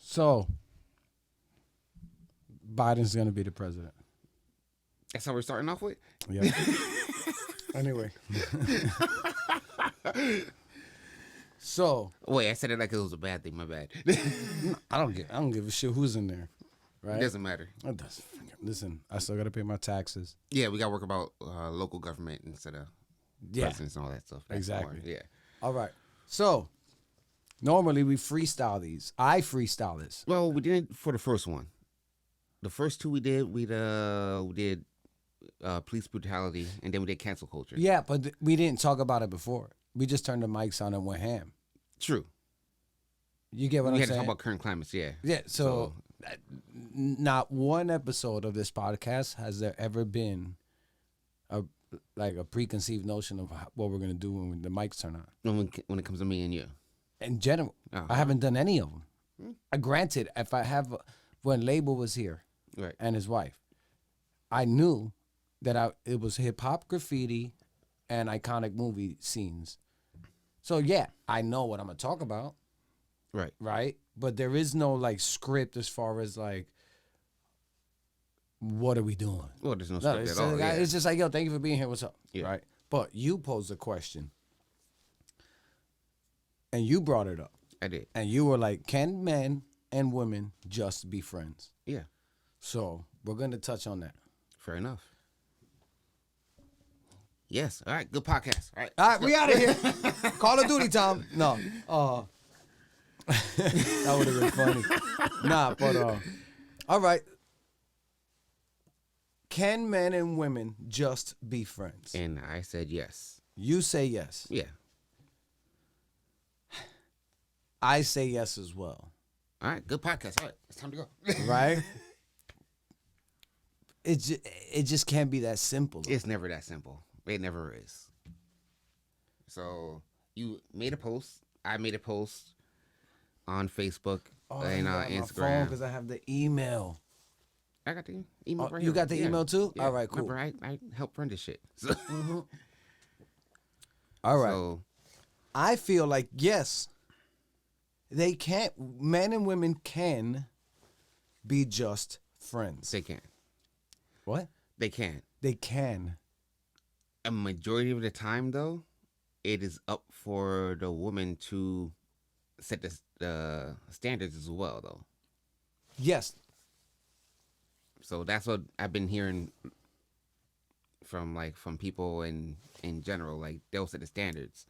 So, Biden's going to be the president. That's how we're starting off with? Yeah. Anyway. So. Wait, I said it like it was a bad thing. My bad. I don't give a shit who's in there. Right? It doesn't matter. It doesn't. Listen, I still got to pay my taxes. Yeah, we got to work about local government instead of presidents and all that stuff. That's exactly. More, yeah. All right. So, normally we freestyle these. I freestyle this. Well, we did for the first one. The first two we did police brutality, and then we did cancel culture. Yeah, but we didn't talk about it before. We just turned the mics on and went ham. True. You get what I'm saying? We had to talk about current climates, yeah. Yeah, so not one episode of this podcast has there ever been a preconceived notion of what we're going to do when the mics turn on. When it comes to me and you. In general, I haven't done any of them. Granted, if I have, when Label was here and his wife, I knew that it was hip-hop, graffiti, and iconic movie scenes. So, yeah, I know what I'm going to talk about. Right. Right? But there is no, script as far as, what are we doing? Well, there's no script at all. It's just like, yo, thank you for being here. What's up? Yeah. Right? But you posed a question. And you brought it up. I did. And you were like, can men and women just be friends? Yeah. So, we're going to touch on that. Fair enough. Yes. All right. Good podcast. All right, we out of here. Call of Duty time. No. That would have been funny. Nah, but all right. Can men and women just be friends? And I said yes. You say yes. Yeah. I say yes as well. All right. Good podcast. All right. It's time to go. Right? It just can't be that simple. It's never that simple. It never is. So you made a post. I made a post on Facebook and Instagram. Because I have the email. I got the email right you here. got the email too? Yeah. All right, cool. Remember, I helped run this shit. So. All right. So, I feel like, yes, men and women can be just friends. they can. What? They can. They can. A majority of the time, though, it is up for the woman to set the standards as well, though. Yes. So that's what I've been hearing from people in general. Like, they'll set the standards.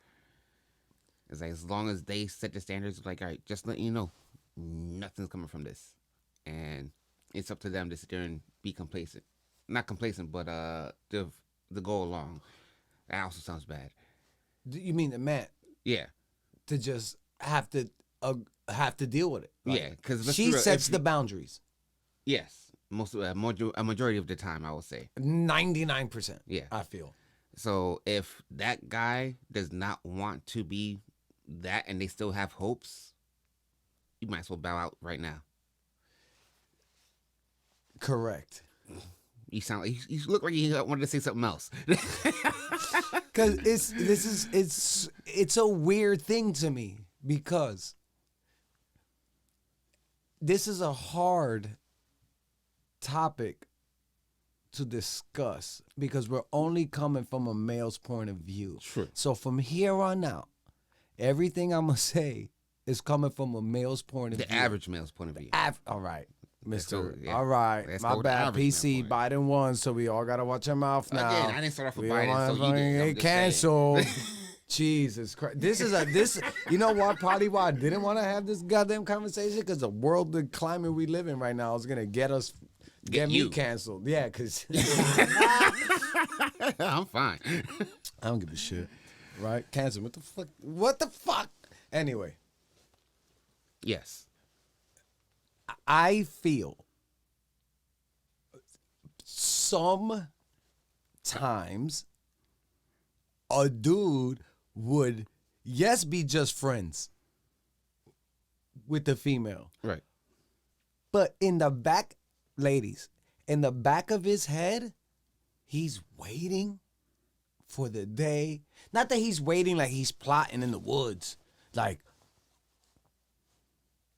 It's like, as long as they set the standards, like, all right, just let you know, nothing's coming from this. And it's up to them to sit there and be complacent. Not complacent, but to go along. That also sounds bad. You mean the man? Yeah. To just have to deal with it. Right? Yeah, because she sets the boundaries. Yes, a majority of the time, I would say 99%. Yeah, I feel. So if that guy does not want to be that, and they still have hopes, you might as well bow out right now. Correct. You sound like you look like you wanted to say something else. Because it's a weird thing to me, because this is a hard topic to discuss, because we're only coming from a male's point of view. True. So from here on out, everything I'm gonna say is coming from a male's point of view. The average male's point of view. All right. Mister, yeah. All right, Let's my go bad. with PC, Biden won, so we all gotta watch our mouth now. Again, I didn't start off with Biden, so you did. Get canceled. Jesus Christ! This. You know what? Probably why I didn't want to have this goddamn conversation, because the world, the climate we live in right now is gonna get me canceled. Yeah, because I'm fine. I don't give a shit. Right? Cancel. What the fuck? What the fuck? Anyway. Yes. I feel sometimes a dude would, yes, be just friends with the female. Right. But in the back, ladies, in the back of his head, he's waiting for the day. Not that he's waiting like he's plotting in the woods. Like,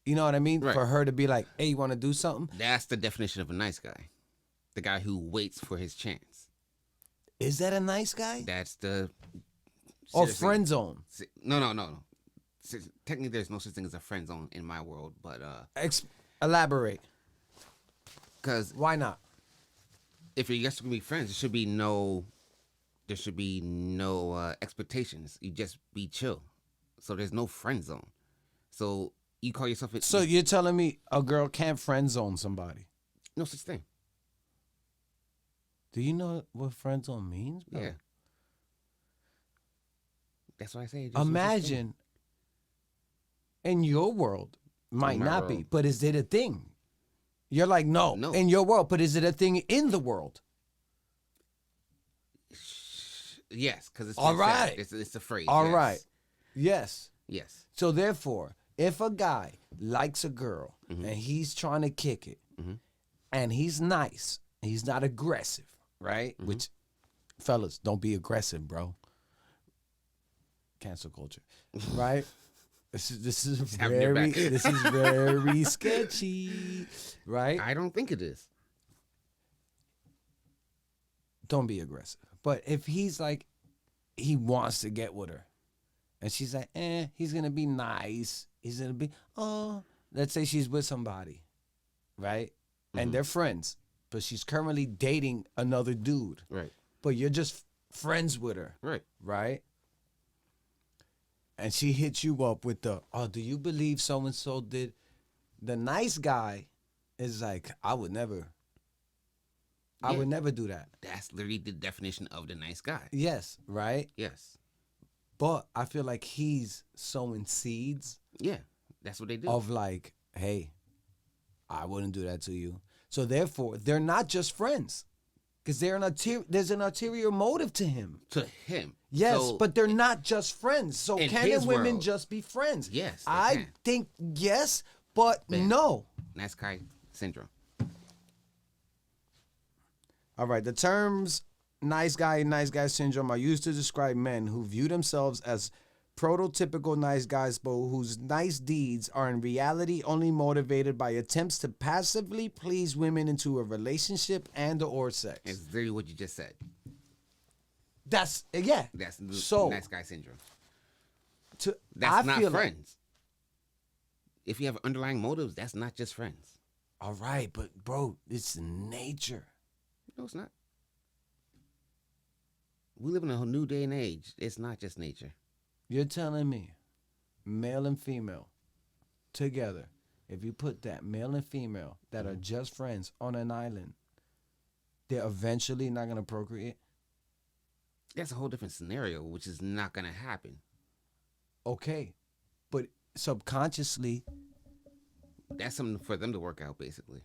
You know what I mean? Right. For her to be like, hey, you want to do something? That's the definition of a nice guy. The guy who waits for his chance. Is that a nice guy? That's the... Or friend zone? No. Technically, there's no such thing as a friend zone in my world, but... Elaborate. Because... Why not? If you're just going to be friends, there should be no expectations. You just be chill. So there's no friend zone. So you call yourself... So you're telling me a girl can't friend zone somebody? No such thing. Do you know what friend zone means, bro? Yeah. That's why I say... Imagine, in your world, might not be, but is it a thing? You're like, no, in your world, but is it a thing in the world? Yes, because it's... All right. It's a phrase. All right. Yes. Yes. So therefore, if a guy likes a girl and he's trying to kick it and he's nice, he's not aggressive, right? Which, fellas, don't be aggressive, bro. Cancel culture, right? This is very sketchy, right? I don't think it is. Don't be aggressive. But if he's like, he wants to get with her, and she's like, he's gonna be nice. He's gonna be, let's say she's with somebody, right? And they're friends, but she's currently dating another dude. Right. But you're just friends with her. Right. Right? And she hits you up with the, do you believe so-and-so did? The nice guy is like, I would never do that. That's literally the definition of the nice guy. Yes, right? Yes. But I feel like he's sowing seeds. Yeah, that's what they do. Of like, hey, I wouldn't do that to you. So therefore, they're not just friends. Because there's an ulterior motive to him. To him. Yes, so, but they're not just friends. So can women just be friends? Yes, I think yes, but no. Nice guy syndrome. All right, the terms nice guy syndrome are used to describe men who view themselves as prototypical nice guys, but whose nice deeds are in reality only motivated by attempts to passively please women into a relationship and/or sex. It's literally what you just said. That's That's so nice guy syndrome. That's not friends. If you have underlying motives, that's not just friends. All right, but bro, it's nature. No, it's not. We live in a new day and age. It's not just nature. You're telling me male and female together, if you put that male and female that are just friends on an island, they're eventually not going to procreate? That's a whole different scenario, which is not going to happen. Okay. But subconsciously... That's something for them to work out, basically.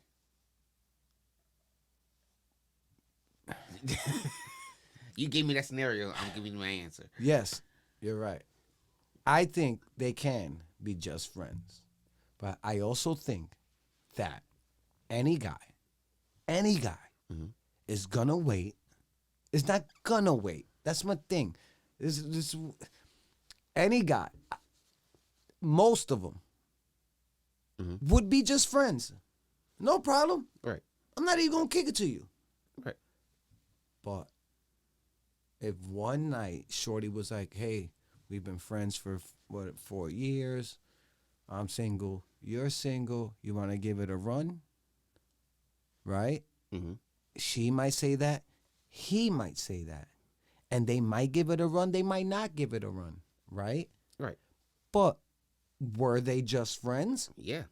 You gave me that scenario, I'm giving you my answer. Yes, you're right. I think they can be just friends. But I also think that any guy is gonna wait. Is not gonna wait. That's my thing. This any guy, most of them would be just friends. No problem. Right. I'm not even gonna kick it to you. Right. But if one night Shorty was like, hey, we've been friends for 4 years. I'm single. You're single. You want to give it a run? Right? Mm-hmm. She might say that. He might say that. And they might give it a run. They might not give it a run. Right? Right. But were they just friends? Yeah.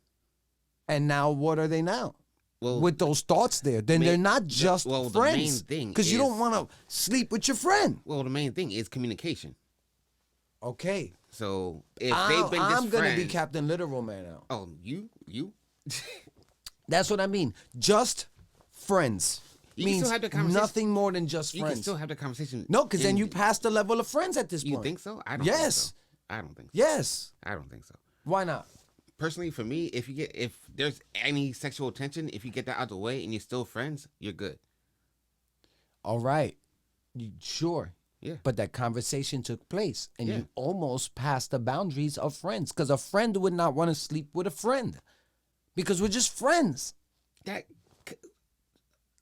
And now what are they now? Well, with those thoughts there, then they're not just friends. The main thing because you don't want to sleep with your friend. Well, the main thing is communication. Okay. So if they've been just I'm gonna be Captain Literal Man now. Oh, you? That's what I mean. Just friends. You means can still have the conversation. Nothing more than just friends. You can still have the conversation. No, because then you pass the level of friends at this point. You think so? I don't. Yes. Think so. I don't think so. Yes. I don't think so. Why not? Personally, for me, if there's any sexual tension, if you get that out of the way and you're still friends, you're good. All right. Sure. Yeah. But that conversation took place, and Yeah. you almost passed the boundaries of friends, because a friend would not want to sleep with a friend because we're just friends. That.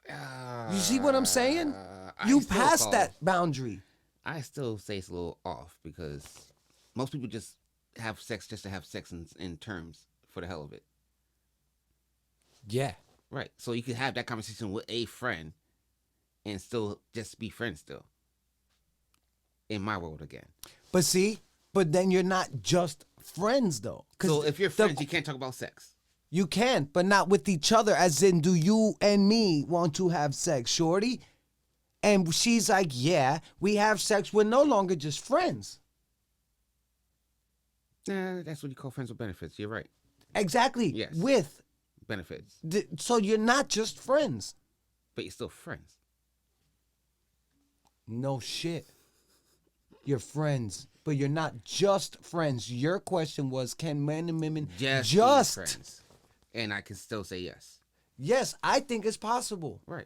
You see what I'm saying? You passed that boundary. I still say it's a little off because most people just have sex just to have sex in terms for the hell of it. Yeah. Right. So you could have that conversation with a friend and still just be friends still. In my world again. But then you're not just friends though. So if you're friends, you can't talk about sex. You can, but not with each other. As in, do you and me want to have sex, shorty? And she's like, yeah, we have sex. We're no longer just friends. Nah, that's what you call friends with benefits. You're right. Exactly. Yes. With benefits. So you're not just friends. But you're still friends. No shit. You're friends, but you're not just friends. Your question was, can men and women just be friends? And I can still say yes. Yes, I think it's possible. Right.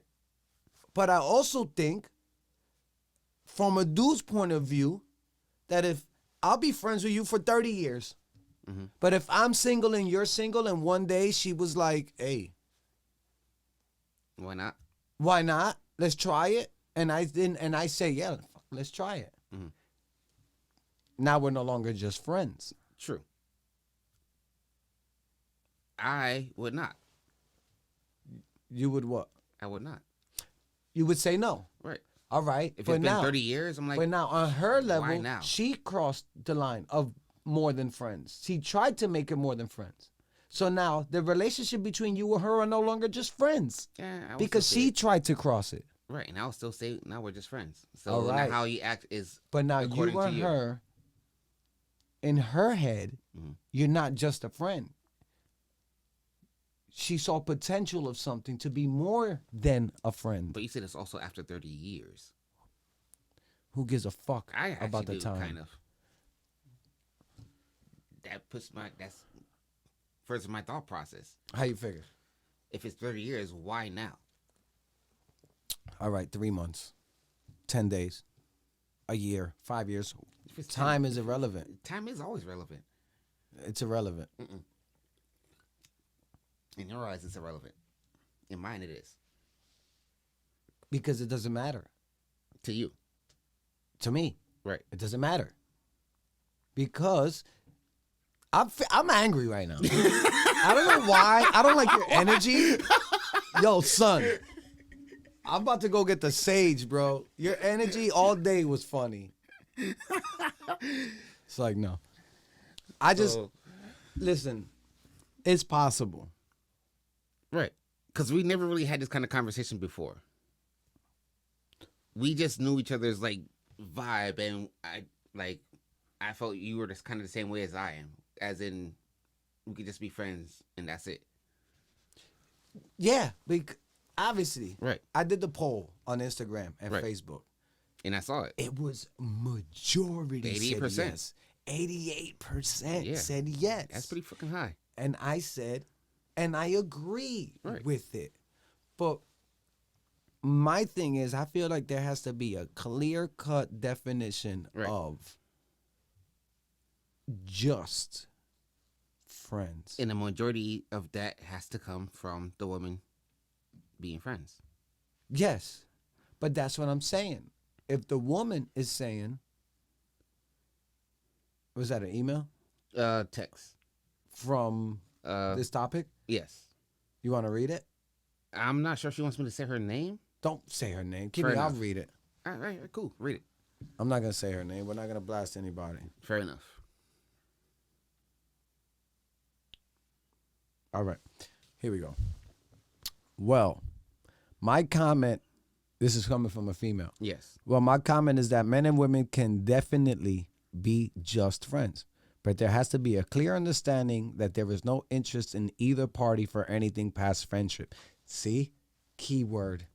But I also think, from a dude's point of view, that if I'll be friends with you for 30 years, but if I'm single and you're single, and one day she was like, hey. Why not? Why not? Let's try it. And I say, yeah, let's try it. Mm-hmm. Now we're no longer just friends. True. I would not. You would what? I would not. You would say no. Right. All right. If it's been 30 years, I'm like, but now on her level, why now? She crossed the line of more than friends. She tried to make it more than friends. So now the relationship between you and her are no longer just friends. Yeah, because she tried to cross it. Right. And I'll still say now we're just friends. So all right. Now how you act is but now you and her, in her head, you're not just a friend. She saw potential of something to be more than a friend. But you said it's also after 30 years. Who gives a fuck about the time? Kind of. That's first my thought process. How you figure? If it's 30 years, why now? All right, 3 months, 10 days, a year, 5 years. Time is irrelevant. Time is always relevant. It's irrelevant. Mm-mm. In your eyes, it's irrelevant. In mine, it is. Because it doesn't matter. To you. To me. Right. It doesn't matter. Because I'm angry right now. I don't know why. I don't like your energy. Yo, son. I'm about to go get the sage, bro. Your energy all day was funny. It's like, no. Listen, it's possible. Right. Because we never really had this kind of conversation before. We just knew each other's, like, vibe, and I felt you were just kind of the same way as I am. As in, we could just be friends, and that's it. Yeah, obviously. Right. I did the poll on Instagram and Facebook. And I saw it. It was majority 88%. said yes. 88% said yes. That's pretty fucking high. And I said, and I agree with it. But my thing is, I feel like there has to be a clear-cut definition of just friends. And the majority of that has to come from the woman being friends. Yes. But that's what I'm saying. If the woman is saying, was that an email? Text. From this topic? Yes. You want to read it? I'm not sure if she wants me to say her name. Don't say her name. I'll read it. All right, cool. Read it. I'm not going to say her name. We're not going to blast anybody. Fair enough. All right. Here we go. Well, my comment, this is coming from a female. Yes. Well, my comment is that men and women can definitely be just friends, but there has to be a clear understanding that there is no interest in either party for anything past friendship. See? Keyword.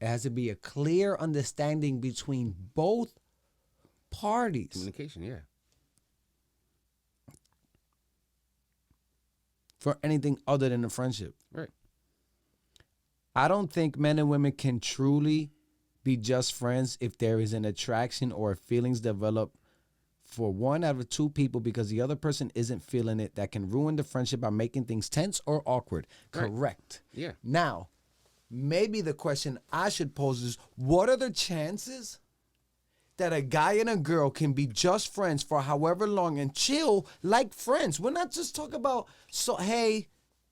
It has to be a clear understanding between both parties. Communication, yeah. For anything other than a friendship. Right. I don't think men and women can truly be just friends if there is an attraction or feelings develop for one out of two people because the other person isn't feeling it, that can ruin the friendship by making things tense or awkward. Right. Correct. Yeah. Now, maybe the question I should pose is, what are the chances that a guy and a girl can be just friends for however long and chill like friends? We're not just talking about, so hey,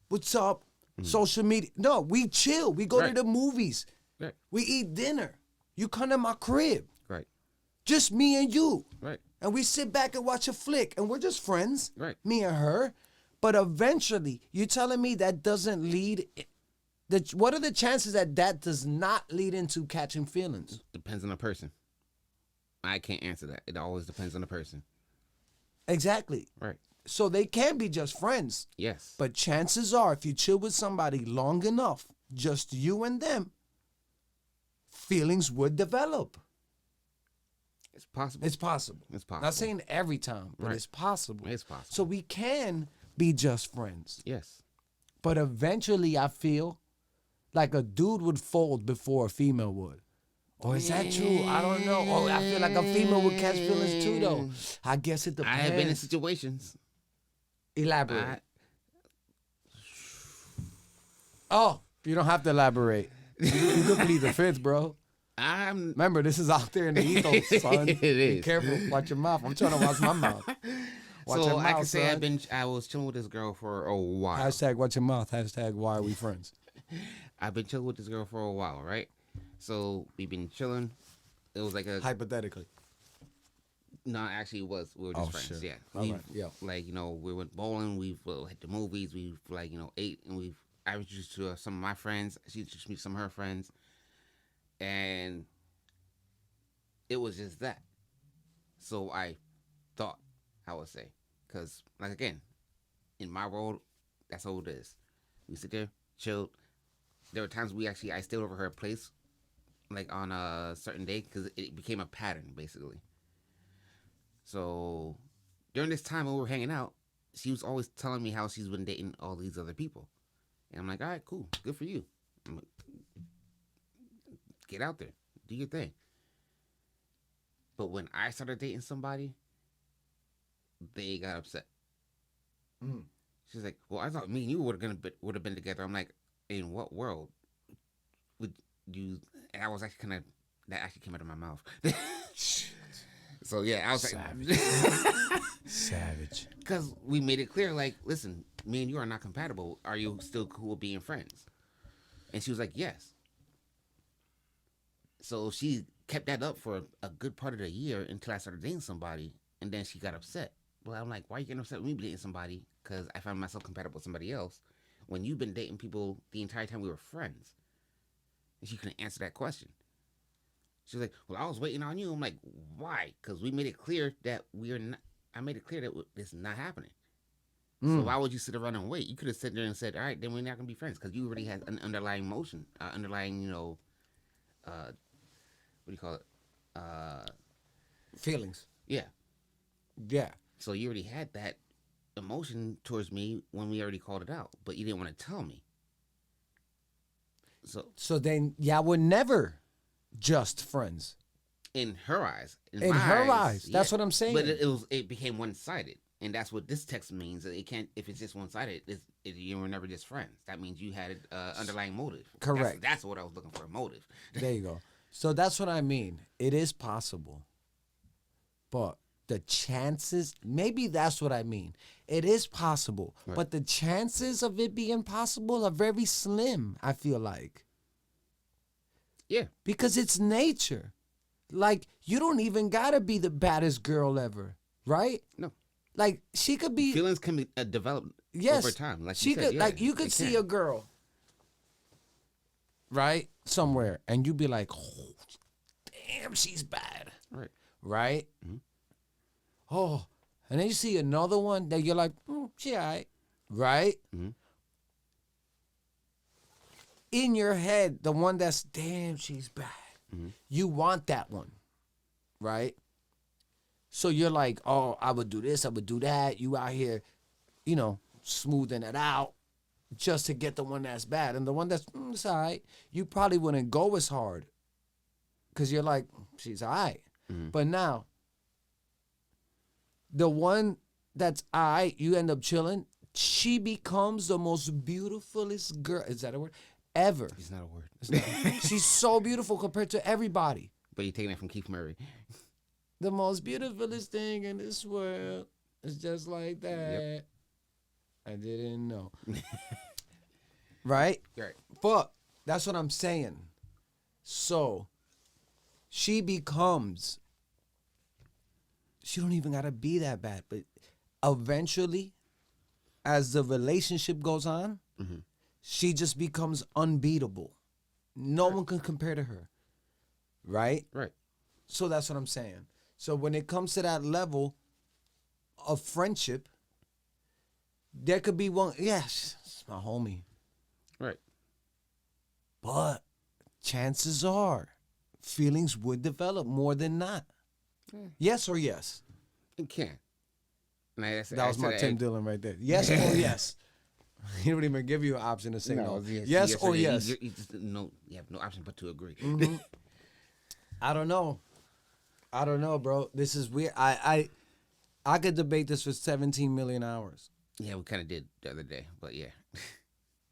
what's up, social media. No, we chill. We go to the movies. Right. We eat dinner. You come to my crib. Right. Just me and you. Right. And we sit back and watch a flick, and we're just friends. Right. Me and her. But eventually, you're telling me that doesn't lead... What are the chances that that does not lead into catching feelings? Depends on the person. I can't answer that. It always depends on the person. Exactly. Right. So they can be just friends. Yes. But chances are, if you chill with somebody long enough, just you and them, feelings would develop. It's possible. It's possible. It's possible. Not saying every time, but it's possible. It's possible. So we can be just friends. Yes. But eventually, I feel like a dude would fold before a female would. Or is that true? I don't know. Oh, I feel like a female would catch feelings too, though. I guess it depends. I have been in situations. Elaborate. Oh, you don't have to elaborate. You can plead the fifth, bro. Remember, this is out there in the ethos, son. It is. Be careful. Watch your mouth. I'm trying to watch my mouth. Watch so your I mouth, can say son. I was chilling with this girl for a while. Hashtag watch your mouth. Hashtag why are we friends? I've been chilling with this girl for a while, right? So we've been chilling. It was like a... Hypothetically. No, actually it was. We were just friends. Shit. Yeah. All right. Yeah. Like, we went bowling. We've hit the movies. We've, ate. And I was introduced to some of my friends. She introduced me to some of her friends. And it was just that. So I thought, I would say. Because, like, again, in my world, that's how it is. We sit there, chilled. There were times I stayed over her place, like, on a certain day, because it became a pattern, basically. So, during this time when we were hanging out, she was always telling me how she's been dating all these other people. And I'm like, all right, cool. Good for you. I'm like, get out there. Do your thing. But when I started dating somebody, they got upset. She's like, well, I thought me and you would have been together. I'm like, in what world would you... And I was actually that actually came out of my mouth. So, yeah, I was Savage. Savage. Because we made it clear, like, listen, me and you are not compatible. Are you still cool being friends? And she was like, yes. So she kept that up for a good part of the year until I started dating somebody, and then she got upset. Well, I'm like, why are you getting upset with me dating somebody? Because I found myself compatible with somebody else when you've been dating people the entire time we were friends. And she couldn't answer that question. She was like, well, I was waiting on you. I'm like, why? Because we made it clear that I made it clear that this is not happening. So why would you sit around and wait? You could have sat there and said, all right, then we're not going to be friends, because you already had an underlying motion, underlying, what do you call it? Feelings. Yeah. Yeah. So you already had that emotion towards me when we already called it out, but you didn't want to tell me. So then y'all were never just friends. In her eyes. In her eyes. That's what I'm saying. But it became one-sided. And that's what this text means. It can't, if it's just one-sided, you were never just friends. That means you had an underlying motive. Correct. That's what I was looking for, a motive. There you go. So that's what I mean. It is possible. But the chances, maybe that's what I mean. It is possible. Right. But the chances of it being possible are very slim, I feel like. Yeah. Because it's nature. Like, you don't even got to be the baddest girl ever, right? No. Like, she could be... Feelings can be developed over time. Like she you said, could, like, you could see a girl, right, somewhere, and you'd be like, oh, damn, she's bad. Right. Right? Mm-hmm. Oh, and then you see another one that you're like, she all right. Right? Mm-hmm. In your head, the one that's, damn, she's bad. Mm-hmm. You want that one. Right? So you're like, oh, I would do this, I would do that. You out here, smoothing it out just to get the one that's bad. And the one that's, it's all right. You probably wouldn't go as hard because you're like, she's all right. But now, the one that's all right, you end up chilling, she becomes the most beautifulest girl. Is that a word? Ever. It's not a word. It's not. She's so beautiful compared to everybody. But you're taking it from Keith Murray. The most beautifulest thing in this world is just like that. Yep. I didn't know. Right? Right. But that's what I'm saying. So she becomes, she don't even gotta be that bad, but eventually, as the relationship goes on, she just becomes unbeatable. No one can compare to her. Right? Right. So that's what I'm saying. So when it comes to that level of friendship, there could be one, yes, it's my homie. Right. But chances are feelings would develop more than not. Yes or yes? It can. That was my Tim Dillon right there. Yes or yes? He don't even give you an option to say no. Yes or yes? You have no option but to agree. I don't know, bro. This is weird. I could debate this for 17 million hours. Yeah, we kind of did the other day, but yeah.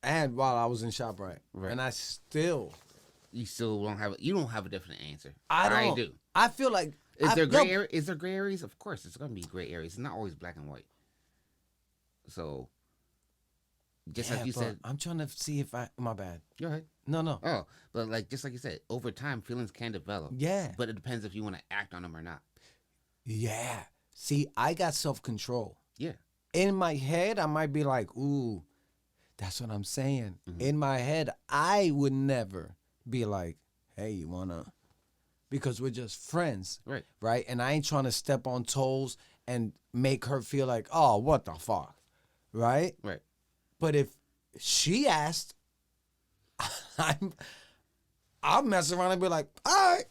And while I was in ShopRite. Right. And I still. You still don't have a definite answer. I do. I feel like. Is there gray areas? Of course, it's going to be gray areas. It's not always black and white. So, just like you said. I'm trying to see if my bad. Go ahead. No. Oh, but like, just like you said, over time, feelings can develop. Yeah. But it depends if you want to act on them or not. Yeah. See, I got self-control. Yeah. In my head, I might be like, ooh, that's what I'm saying. In my head, I would never be like, hey, you wanna? Because we're just friends. Right. Right? And I ain't trying to step on toes and make her feel like, oh, what the fuck? Right? Right. But if she asked, I'll mess around and be like, all right.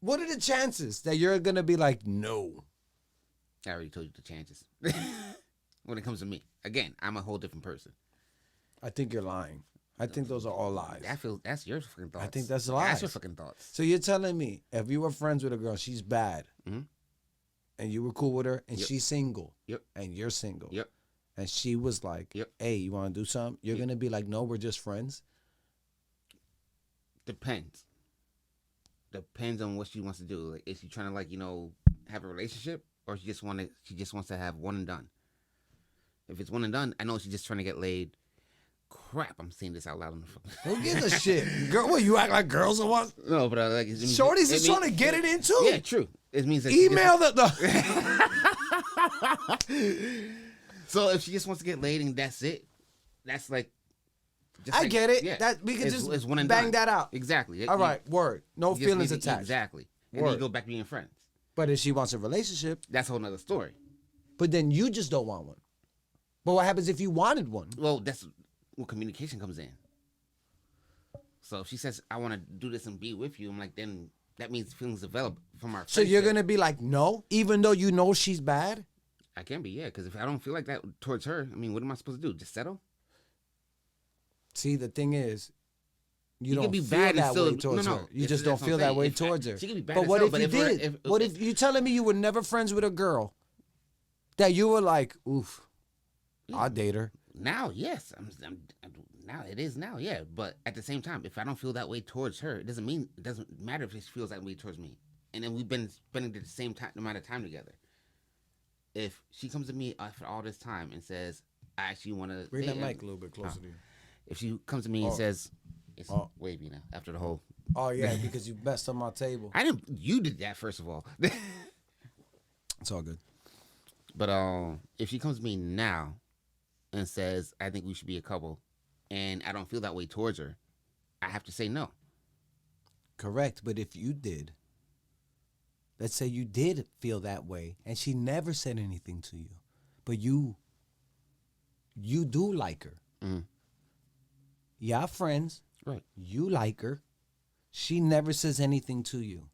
What are the chances that you're going to be like, no? I already told you the chances. When it comes to me. Again, I'm a whole different person. I think you're lying. I think those are all lies. That's your fucking thoughts. I think that's lies. That's your fucking thoughts. So you're telling me if you were friends with a girl, she's bad, and you were cool with her, and she's single, and you're single, and she was like, hey, you want to do something? You're going to be like, no, we're just friends? Depends. Depends on what she wants to do. Like, is she trying to have a relationship, or she just wants to have one and done? If it's one and done, I know she's just trying to get laid. Crap, I'm saying this out loud on the phone. Who gives a shit? Girl, what, you act like girls or what? No, but Shorty's just trying to get it in too. Yeah, true. It means that email the So if she just wants to get laid and that's it, that's like. I get it. Yeah. That we can just one and bang done. That out. Exactly. All right, word. No feelings attached. Exactly. And then you go back being friends. But if she wants a relationship, that's a whole nother story. But then you just don't want one. But what happens if you wanted one? Well, that's where communication comes in. So if she says, I want to do this and be with you, I'm like, then that means feelings develop from our friendship. So you're going to be like, no, even though you know she's bad? I can be, yeah, because if I don't feel like that towards her, I mean, what am I supposed to do? Just settle? See, the thing is, you don't feel that way towards her. You just don't feel that way towards her. She can be bad. But what if you did? What if you telling me you were never friends with a girl that you were like, oof, I'll date her? Now, yes. Now it is now, yeah. But at the same time, if I don't feel that way towards her, it doesn't matter if she feels that way towards me. And then we've been spending the same amount of time together. If she comes to me after all this time and says, I actually want to bring that mic a little bit closer to you. If she comes to me and says, it's wavy now after the whole. Oh yeah, because you messed up my table. You did that first of all. It's all good. But if she comes to me now and says, I think we should be a couple, and I don't feel that way towards her, I have to say no. Correct. But if you did, let's say you did feel that way, and she never said anything to you, but you do like her. Mm-hmm. Y'all friends. Right. You like her. She never says anything to you.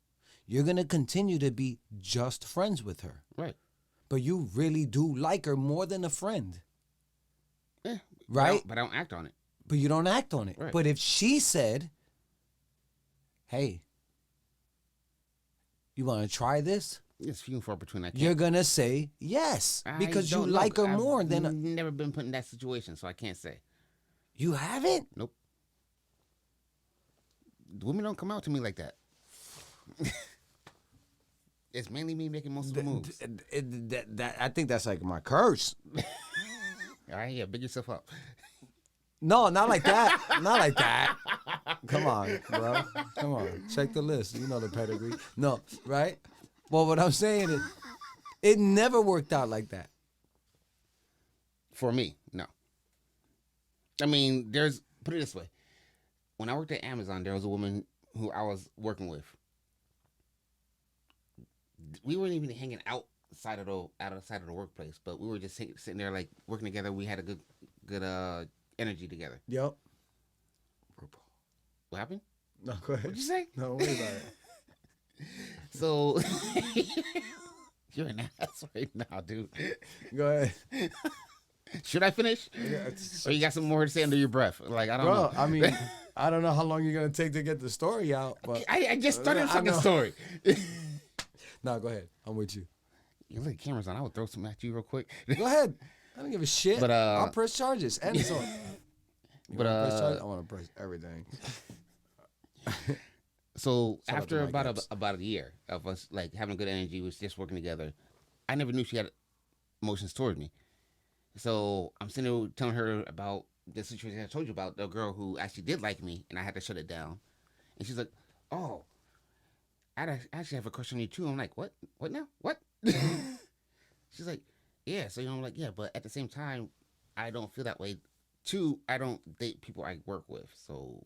You're going to continue to be just friends with her. Right. But you really do like her more than a friend. Yeah. Right? But I don't act on it. But you don't act on it. Right. But if she said, hey, you want to try this? It's few and far between. You're going to say yes because you like her more than... I've never been put in that situation, so I can't say. You haven't? Nope. Women don't come out to me like that. It's mainly me making most of the moves. I think that's like my curse. All right, yeah, big yourself up. No, not like that. Not like that. Come on, bro. Come on. Check the list. You know the pedigree. No, right? Well, what I'm saying is, it never worked out like that. For me, no. I mean, put it this way. When I worked at Amazon, there was a woman who I was working with. We weren't even hanging outside of the workplace, but we were just sitting there like working together. We had a good energy together. Yep. What happened? No, go ahead. What'd you say? No, don't worry about it. So you're an ass right now, dude. Go ahead. Should I finish? Yeah, or you got some more to say under your breath? Like, I don't know. I mean, I don't know how long you're going to take to get the story out. But I just started a fucking story. No, go ahead. I'm with you. You look at cameras on. I would throw something at you real quick. Go ahead. I don't give a shit. But I'll press charges. And it's on. But I want to press everything. So after about a year of us like having good energy, was just working together, I never knew she had emotions toward me. So I'm sitting there telling her about the situation I told you about, the girl who actually did like me, and I had to shut it down. And she's like, "Oh, I actually have a crush on you too." I'm like, "What? What now? What?" She's like, "Yeah." So I'm like, "Yeah," but at the same time, I don't feel that way. Too, I don't date people I work with, so.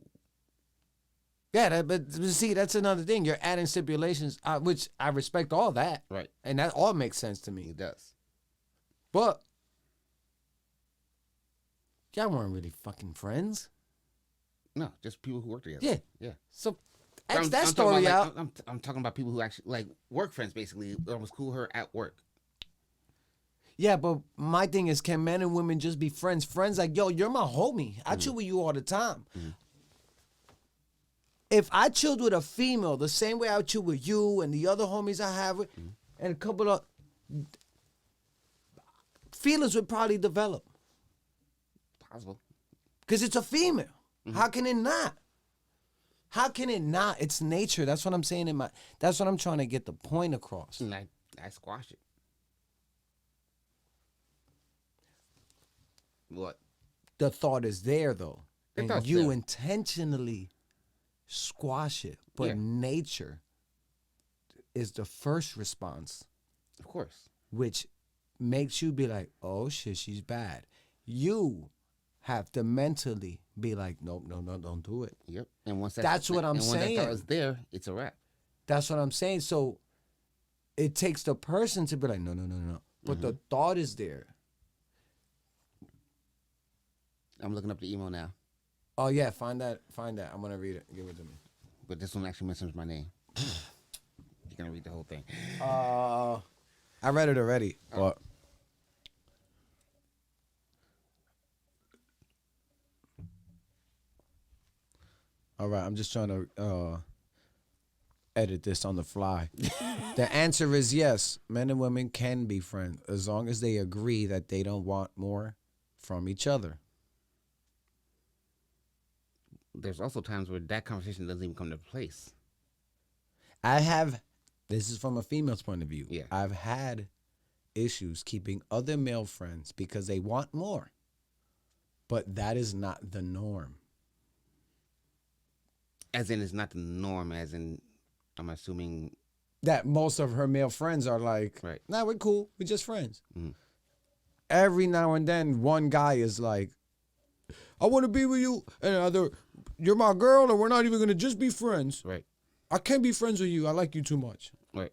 Yeah, but see, that's another thing. You're adding stipulations, which I respect all that. Right. And that all makes sense to me. It does. But y'all weren't really fucking friends. No, just people who work together. Yeah. Yeah. So X that story out. I'm talking about people who actually, like, work friends, basically. I was cool with her at work. Yeah, but my thing is, can men and women just be friends? Friends like, yo, you're my homie. I chill with you all the time. Mm-hmm. If I chilled with a female the same way I chill with you and the other homies I have with, and a couple of feelings would probably develop. Possible. Because it's a female. Mm-hmm. How can it not? How can it not? It's nature. That's what I'm saying that's what I'm trying to get the point across. And I squash it. What? The thought is there, though. And you intentionally squash it. But nature is the first response. Of course. Which makes you be like, oh, shit, she's bad. You have to mentally be like, nope, no, don't do it. Yep. And once that's what I'm saying. When that thought is there, it's a wrap. That's what I'm saying. So it takes the person to be like, no. But the thought is there. I'm looking up the email now. Oh, yeah, find that. I'm going to read it. Give it to me. But this one actually mentions my name. You're going to read the whole thing. I read it already. But all right, I'm just trying to edit this on the fly. The answer is yes. Men and women can be friends as long as they agree that they don't want more from each other. There's also times where that conversation doesn't even come to place. This is from a female's point of view. Yeah. I've had issues keeping other male friends because they want more. But that is not the norm. As in, it's not the norm, as in, I'm assuming. That most of her male friends are like, right. Nah, we're cool. We're just friends. Mm-hmm. Every now and then, one guy is like, I want to be with you, and either you're my girl or we're not even going to just be friends. Right. I can't be friends with you. I like you too much. Right.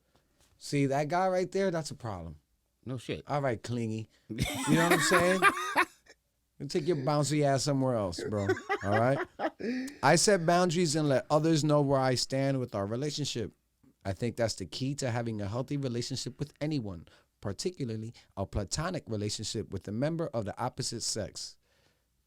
See, that guy right there, that's a problem. No shit. All right, clingy. You know what I'm saying? You take your bouncy ass somewhere else, bro. All right? I set boundaries and let others know where I stand with our relationship. I think that's the key to having a healthy relationship with anyone, particularly a platonic relationship with a member of the opposite sex.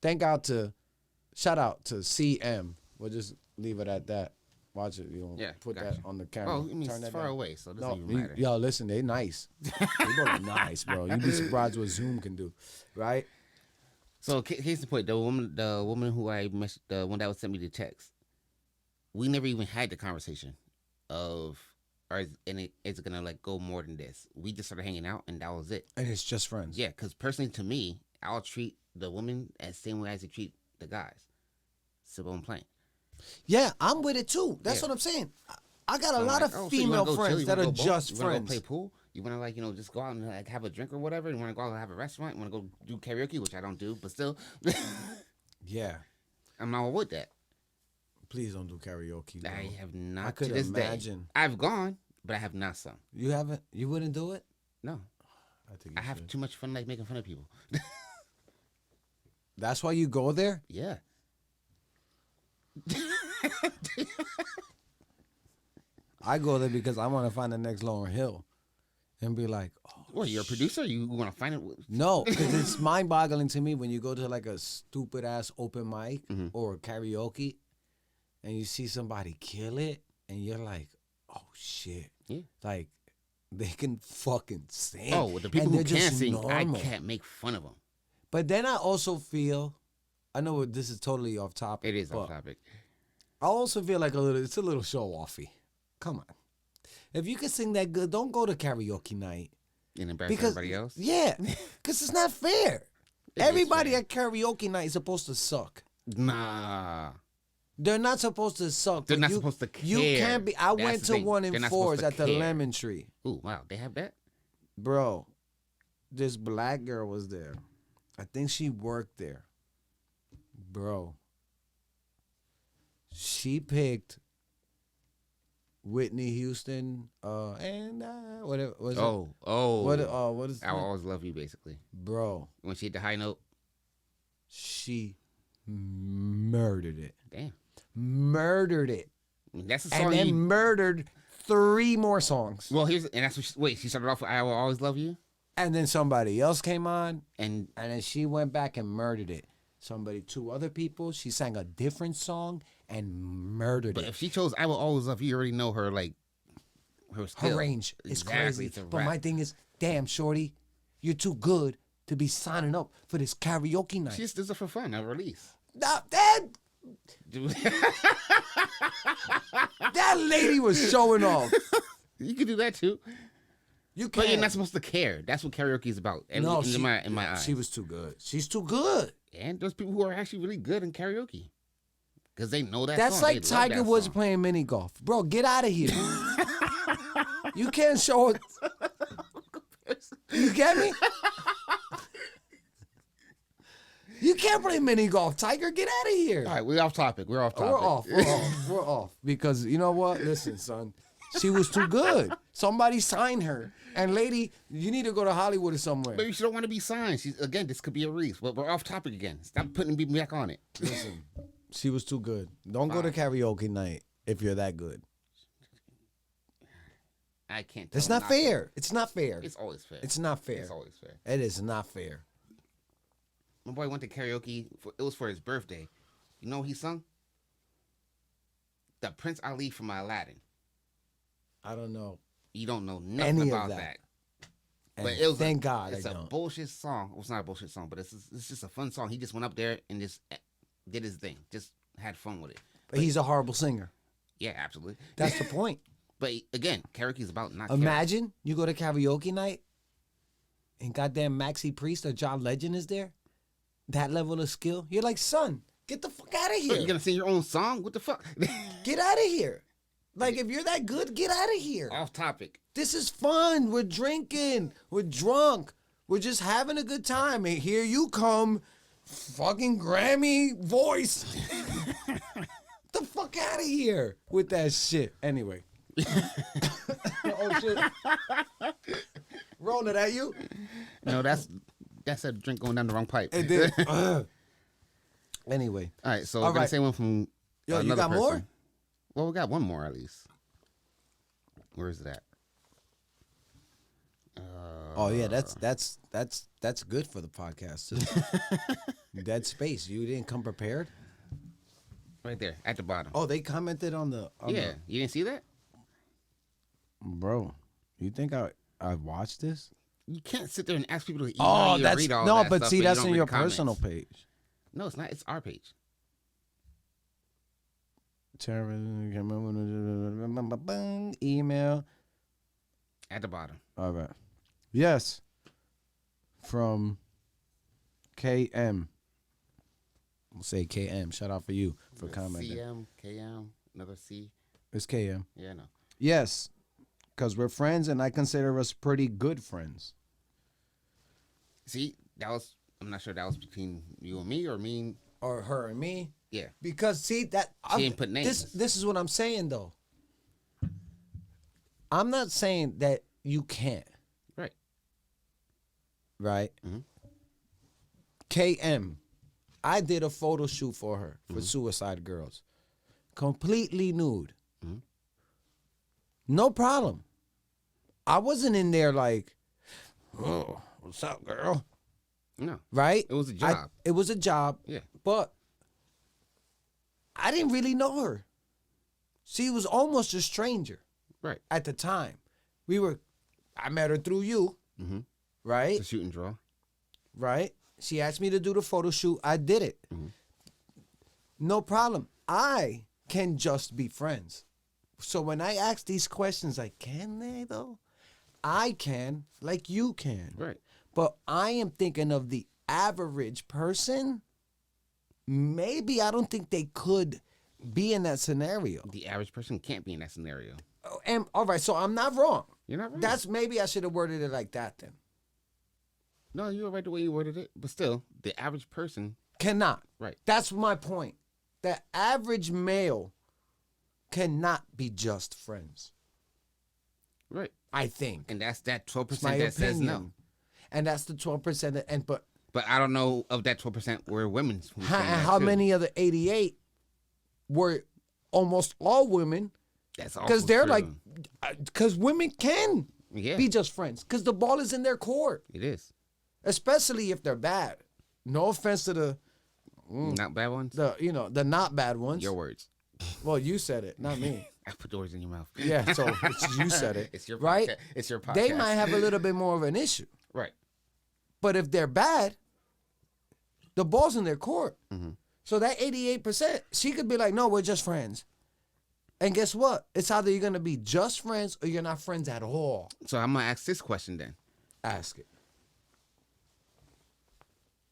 Shout out to CM. We'll just leave it at that. Watch it. You know, put that on the camera. Oh, I mean, it's far away, so it doesn't even matter. Yo, listen, they nice. They both nice, bro. You'd be surprised what Zoom can do, right? So, case in point, the woman who I messaged, the one that was sent me the text, we never even had the conversation of, is it gonna like go more than this? We just started hanging out, and that was it. And it's just friends. Yeah, because personally, to me, I'll treat the women as same way as I treat the guys. Simple and plain. Yeah, I'm with it too. That's what I'm saying. I got a lot of female friends that are just friends. You want to go play pool? You want to like just go out and like have a drink or whatever? You want to go out and have a restaurant? You want to go do karaoke, which I don't do, but still. Yeah, I'm not with that. Please don't do karaoke. Bro. I have not. I could imagine. I've gone, but I have not sung. You haven't? You wouldn't do it? No. I have too much fun like making fun of people. That's why you go there? Yeah. I go there because I want to find the next Lauryn Hill and be like, oh. Well, you're a producer? You want to find it? No, because it's mind-boggling to me when you go to like a stupid-ass open mic or karaoke and you see somebody kill it and you're like, oh, shit. Yeah. Like, they can fucking sing. Oh, the people who can't sing, normal. I can't make fun of them. But then I also feel, I know this is totally off topic. It is off topic. I also feel like it's a little show-offy. Come on. If you can sing that good, don't go to karaoke night. And embarrass everybody else? Yeah, because it's not fair. Everybody at karaoke night is supposed to suck. Nah. They're not supposed to suck. They're not supposed to care. You can't be. I went to one in Fours at the Lemon Tree. Ooh, wow. They have that? Bro, this black girl was there. I think she worked there. Bro. She picked Whitney Houston, and whatever was it? What is? I Will Always Love You, basically. Bro, when she hit the high note, she murdered it. Damn, murdered it. That's a song. And then murdered 3 more songs. Well, that's what she started off with. I Will Always Love You, and then somebody else came on, and then she went back and murdered it. 2 other people. She sang a different song and murdered it. But if she chose I Will Always Love You, you already know her, like, her skill. Her range is crazy. But my thing is, damn, shorty, you're too good to be signing up for this karaoke night. She just does it for fun, a release. That lady was showing off. You could do that, too. You can. But you're not supposed to care. That's what karaoke is about. In my eyes. She was too good. She's too good. And there's people who are actually really good in karaoke. Because they know that That's song. Like Tiger Woods playing mini golf. Bro, get out of here. You can't show it. You get me? You can't play mini golf, Tiger. Get out of here. All right, we're off topic. We're off. We're off. Because you know what? Listen, son. She was too good. Somebody signed her. And lady, you need to go to Hollywood or somewhere. Maybe she don't want to be signed. Again, this could be a reason. But we're off topic again. Stop putting me back on it. Listen, she was too good. Don't go to karaoke night if you're that good. I can't. It's not fair. It's not fair. It's always fair. It's not fair. It's always fair. It is not fair. My boy went to karaoke. It was for his birthday. You know what he sung? The Prince Ali from Aladdin. I don't know. You don't know nothing about that. But it was thank God it's a bullshit song. Well, it's not a bullshit song, but it's just a fun song. He just went up there and just did his thing. Just had fun with it. But he's a horrible singer. Yeah, absolutely. That's the point. But again, karaoke is about not Imagine you go to karaoke night and goddamn Maxi Priest or John Legend is there. That level of skill. You're like, son, get the fuck out of here. You're going to sing your own song? What the fuck? Get out of here. Like, if you're that good, get out of here. Off topic. This is fun. We're drinking. We're drunk. We're just having a good time. And here you come, fucking Grammy voice. The fuck out of here with that shit. Anyway. Oh, shit. Rona, that you? No, that's a drink going down the wrong pipe. It did. Anyway. All right, so I'm going to say one from Yo, you got person. More? Well, we got one more at least. Where is it at? Oh yeah, that's good for the podcast too. Dead space. You didn't come prepared. Right there at the bottom. Oh, they commented on the. Yeah, you didn't see that, bro. You think I watched this? You can't sit there and ask people to email you and read all that but stuff, see, but that's you don't in read your the comments. personal page. No, it's not. It's our page. Email At the bottom. All right. Yes. From KM. We'll say KM. Shout out for you for commenting. CM, KM, another C. It's KM. Yeah, no. Yes. Because we're friends and I consider us pretty good friends. See, I'm not sure that was between you and me or me. Or her and me. Yeah. Because see that she didn't put names. This is what I'm saying though. I'm not saying that you can't. Right. Right? Mm-hmm. KM. I did a photo shoot for her for Suicide Girls. Completely nude. Mm-hmm. No problem. I wasn't in there like, oh, what's up, girl? No. Right? It was a job. It was a job. Yeah. But I didn't really know her. She was almost a stranger. Right. At the time. I met her through you. Mm-hmm. Right? The shoot and draw. Right? She asked me to do the photo shoot. I did it. Mm-hmm. No problem. I can just be friends. So when I ask these questions, like, can they though? I can, like you can. Right. But I am thinking of the average person. Maybe I don't think they could be in that scenario. The average person can't be in that scenario. And all right, so I'm not wrong. You're not wrong. Maybe I should have worded it like that then. No, you were right the way you worded it. But still, the average person cannot. Right. That's my point. The average male cannot be just friends. Right. I think. And that's that 12% that says no. And that's the 12%. But I don't know of that 12% were women. How many of the 88 were almost all women? That's also because they're true. like, because women can be just friends because the ball is in their court. It is, especially if they're bad. No offense to the not bad ones. The not bad ones. Your words. Well, you said it, not me. I put the words in your mouth. Yeah, so you said it. It's your right. Podcast. It's your podcast. They might have a little bit more of an issue. Right. But if they're bad, the ball's in their court. Mm-hmm. So that 88%, she could be like, no, we're just friends. And guess what? It's either you're going to be just friends or you're not friends at all. So I'm going to ask this question then. Ask it.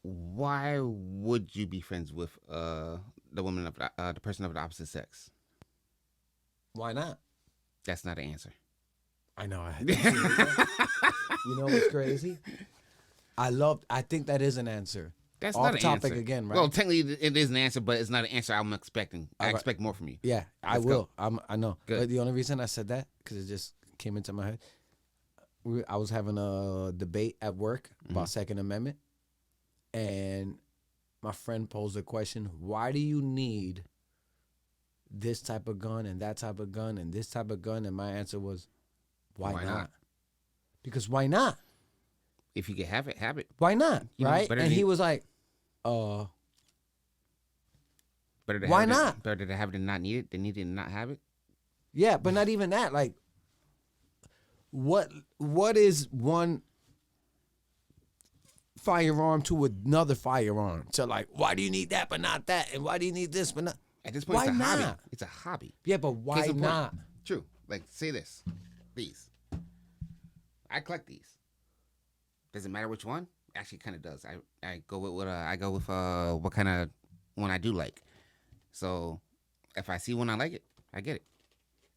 Why would you be friends with the person of the opposite sex? Why not? That's not an answer. I know. I had to see that. You know what's crazy? I think that is an answer. That's off not an topic answer. Again, right? Well, technically it is an answer, but it's not an answer I'm expecting. I expect more from you. Yeah, Let's I will. I know. Good. But the only reason I said that, because it just came into my head. I was having a debate at work about Second Amendment. And my friend posed a question, why do you need this type of gun and that type of gun and this type of gun? And my answer was, why not? Because why not? If you can have it, have it. Why not? Right? And he was like, why not? Better to have it than not need it than need it and not have it? Yeah, but not even that. Like, what is one firearm to another firearm? So like, why do you need that but not that? And why do you need this but not? At this point, why it's a not? hobby. It's a hobby. Yeah, but why not? True. Like, say this. These. I collect these. Does it matter which one? Actually, kind of does. I go with what kind of one I do like. So, if I see one I like it, I get it.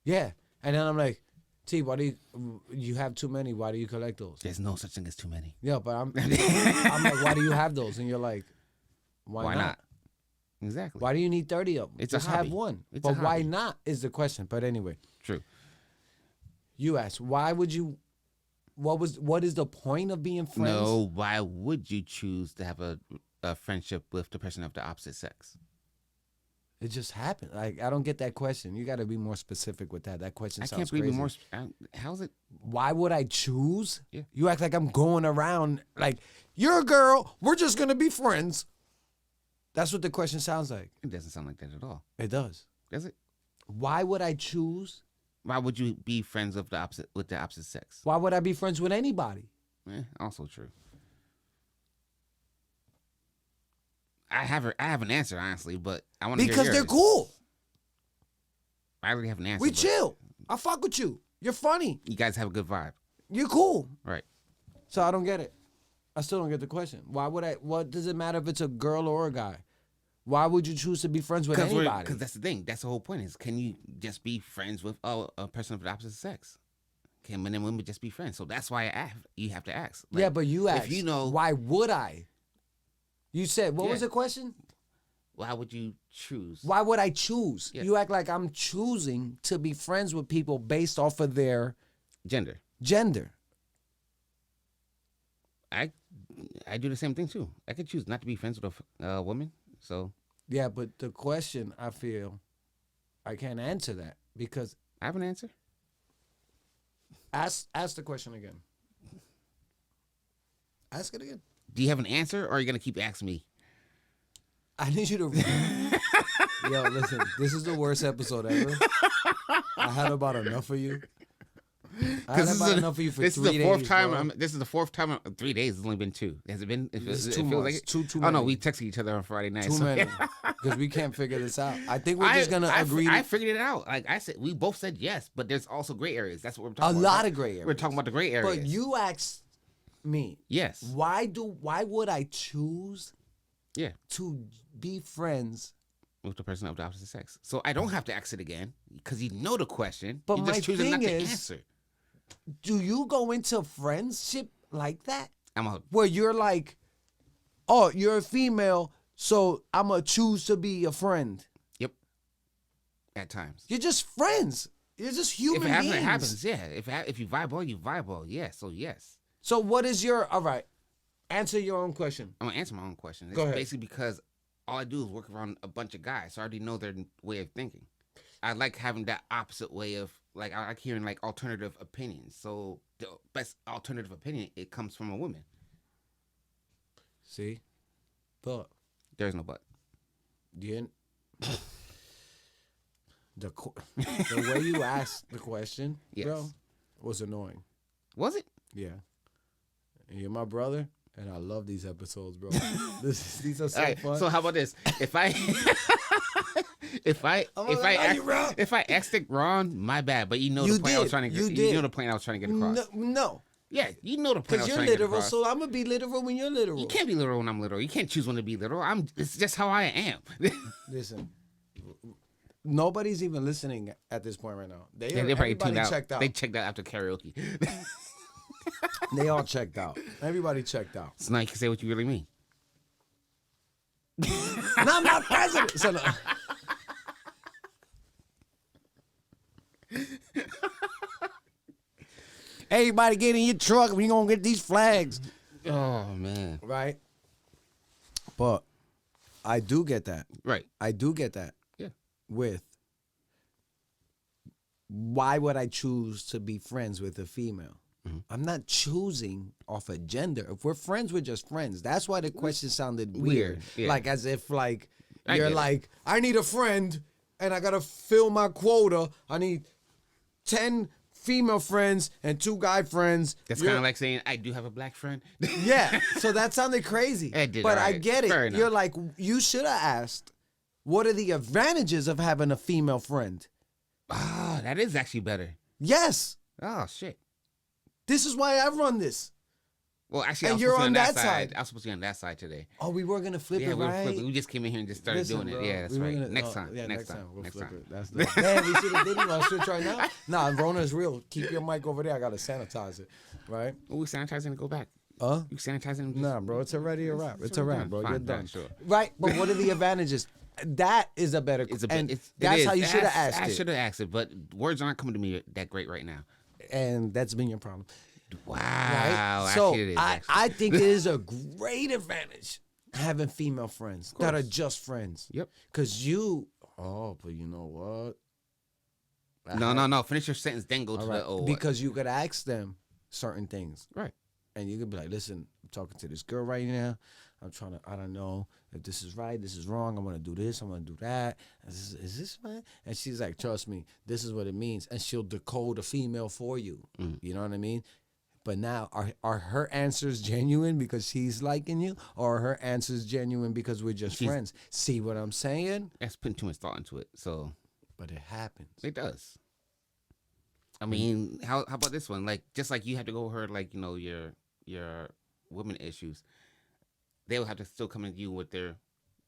Yeah, and then I'm like, T, why do you have too many? Why do you collect those? There's no such thing as too many. Yeah, but I'm like, why do you have those? And you're like, why not? Exactly. Why do you need 30 of them? It's Just a hobby. have one. It's but a why hobby. not is the question. But anyway. True. You asked, why would you? What is the point of being friends? No, why would you choose to have a friendship with the person of the opposite sex? It just happened. Like, I don't get that question. You got to be more specific with that. That question sounds crazy. I can't be more. How's it? Why would I choose? Yeah. You act like I'm going around like, you're a girl. We're just going to be friends. That's what the question sounds like. It doesn't sound like that at all. It does. Does it? Why would I choose? Why would you be friends with the opposite sex? Why would I be friends with anybody? Also true. I have an answer, honestly, but I want to hear yours. Because they're cool. I already have an answer. We chill. I fuck with you. You're funny. You guys have a good vibe. You're cool. Right. So I don't get it. I still don't get the question. What does it matter if it's a girl or a guy? Why would you choose to be friends with anybody? Because that's the thing. That's the whole point is, can you just be friends with a person of the opposite sex? Can men and women just be friends? So that's why you have to ask. Like, yeah, but you asked, if you know, why would I? You said, what was the question? Why would you choose? Why would I choose? Yeah. You act like I'm choosing to be friends with people based off of their gender. I do the same thing too. I could choose not to be friends with a woman. So yeah, but the question, I feel I can't answer that because I have an answer. Ask the question again. Ask it again. Do you have an answer, or are you gonna keep asking me? I need you to. Yo, listen. This is the worst episode ever. I had about enough of you. I had about enough of you for 3 days. This is the fourth time. This is the fourth time. 3 days. It's only been 2. Has it been? It's too much. Like too many. Oh no, we texted each other on Friday night. Too many. Because we can't figure this out. I think we're just gonna agree. I figured it out. Like I said, we both said yes, but there's also gray areas. That's what we're talking about. A lot of gray areas. We're talking about the gray areas. But you asked me. Yes. Why would I choose? Yeah. To be friends with the person of the opposite sex. So I don't have to ask it again because you know the question. But you my just choosing thing not to is, answer. Do you go into friendship like that? I'm where you're like, oh, you're a female, so I'm going to choose to be a friend. Yep. At times. You're just friends. You're just human beings. If it happens, yeah. If you vibe well, you vibe well. Yeah, so yes. So what is all right, answer your own question. I'm going to answer my own question. It's Go ahead. basically because all I do is work around a bunch of guys, so I already know their way of thinking. I like having that opposite way of, like, I like hearing, like, alternative opinions. So the best alternative opinion, it comes from a woman. See? But. There's no but. The way you asked the question, yes, bro, was annoying. Was it? Yeah. And you're my brother, and I love these episodes, bro. These are so fun. So how about this? If I asked it wrong, my bad. But you know the point I was trying to get. You know the point I was trying to get across. No. Yeah, you know the point I was trying to get across. Because you're literal, so I'm gonna be literal when you're literal. You can't be literal when I'm literal. You can't choose when to be literal. It's just how I am. Listen. Nobody's even listening at this point right now. They probably tuned out. Checked out. They checked out after karaoke. They all checked out. Everybody checked out. So now you can say what you really mean. No, I'm not president. So no. Everybody get in your truck. We gonna get these flags. Oh man. Right. But I do get that. Right. I do get that. Yeah. With why would I choose to be friends with a female? Mm-hmm. I'm not choosing off a gender. If we're friends, we're just friends. That's why the question sounded weird. Yeah. Like as if like you're like, I need a friend and I gotta fill my quota. I need 10 female friends and 2 guy friends. That's kind of like saying I do have a black friend. Yeah. So that sounded crazy. It did, but right. I get it. Fair enough. You're like, you should have asked, what are the advantages of having a female friend? Ah, that is actually better. Yes. Oh shit. This is why I run this. Well, actually, and you're on that side. I was supposed to be on that side today. Oh, we were gonna flip it, right? We just came in here and just started doing it. Yeah, that's right. Next time. Next time. We'll flip it. That's the man. We should have did it. You want to switch right now? Nah, Rona is real. Keep your mic over there. I gotta sanitize it. Right? Well, we sanitizing and go back. You sanitizing? Nah, bro. It's already a wrap. It's a wrap, bro. You're done. Sure. Right? But what are the advantages? That is a better. That's how you should have asked it. I should have asked it, but words aren't coming to me that great right now. And that's been your problem. Wow. Right? So I think it is a great advantage having female friends that are just friends. Yep. Because but you know what? No. Finish your sentence, then go to the old. Because you could ask them certain things. Right. And you could be like, listen, I'm talking to this girl right now. I don't know if this is right, this is wrong. I want to do this, I want to do that. Is this right? And she's like, trust me, this is what it means. And she'll decode a female for you. You know what I mean? But now, are her answers genuine because she's liking you, or are her answers genuine because we're just friends? See what I'm saying? That's putting too much thought into it. So, but it happens. It does. I mean, how about this one? Like, just like you have to go over her, like, you know, your women issues, they will have to still come at you with their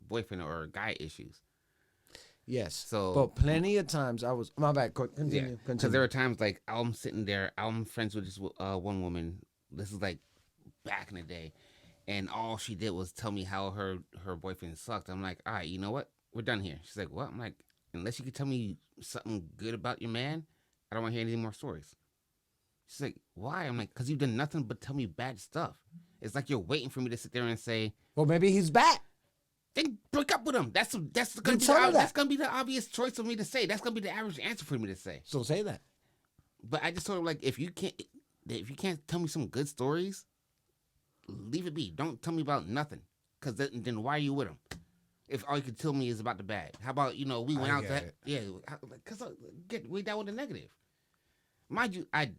boyfriend or guy issues. Yes. So, but plenty of times I was, my bad. Continue. Because there were times like I'm sitting there, I'm friends with this one woman. This is like back in the day, and all she did was tell me how her boyfriend sucked. I'm like, all right, you know what? We're done here. She's like, what? I'm like, unless you can tell me something good about your man, I don't want to hear any more stories. She's like, why? I'm like, because you've done nothing but tell me bad stuff. It's like you're waiting for me to sit there and say, well, maybe he's back. Then break up with him. That's gonna be the obvious choice for me to say. That's gonna be the average answer for me to say. So say that. But I just told her, like, if you can't tell me some good stories, leave it be. Don't tell me about nothing. Cause then why are you with him? If all you can tell me is about the bad. How about, you know, we went out that cause get way down with the negative. Mind you, I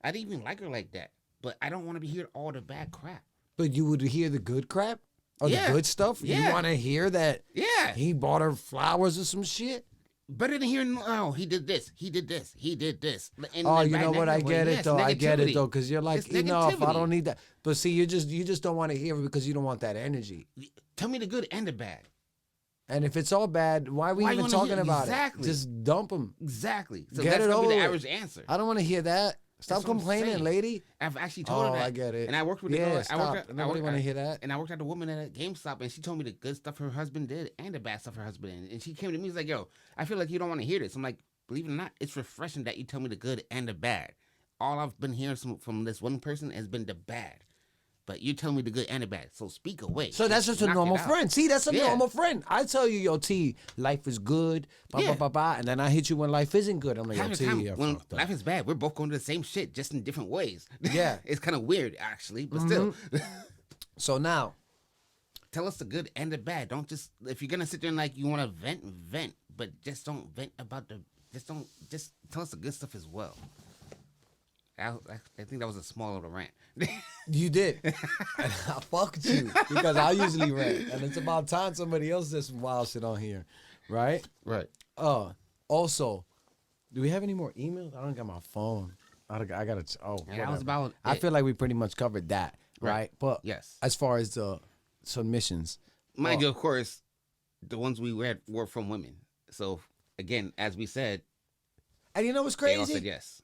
didn't even like her like that. But I don't want to be hearing all the bad crap. But you would hear the good crap? Or the good stuff? Yeah. You want to hear that he bought her flowers or some shit? Better than hearing, oh, he did this, he did this, he did this. And you know what? I get it, though. I get it, though, because you're like, if I don't need that. But see, you just don't want to hear it because you don't want that energy. Tell me the good and the bad. And if it's all bad, why are we even talking about it? Just dump them. Exactly. So that's going to be the average answer. I don't want to hear that. Stop complaining, lady. I've actually told her that. I get it. And I worked with the girl. Nobody want to hear that. And I worked at a woman at a GameStop, and she told me the good stuff her husband did and the bad stuff her husband did. And she came to me and was like, yo, I feel like you don't want to hear this. I'm like, believe it or not, it's refreshing that you tell me the good and the bad. All I've been hearing from this one person has been the bad. But you're telling me the good and the bad. So speak away. So that's just a normal friend. See, that's a normal friend. I tell you, yo, T, life is good, and then I hit you when life isn't good. I'm like, yo, T, when life is bad, we're both going to the same shit, just in different ways. Yeah. It's kind of weird, actually, but still. So now. Tell us the good and the bad. Don't just, if you're going to sit there and like, you want to vent, but just don't vent about just tell us the good stuff as well. I think that was a small little rant. You did. And I fucked you because I usually rant. And it's about time somebody else does some wild shit on here. Right? Right. Also, do we have any more emails? I don't got my phone. I got to. That was about I feel like we pretty much covered that. Right? But yes, as far as the submissions. Mind you, of course, the ones we read were from women. So, again, as we said. And you know what's crazy? They all said yes.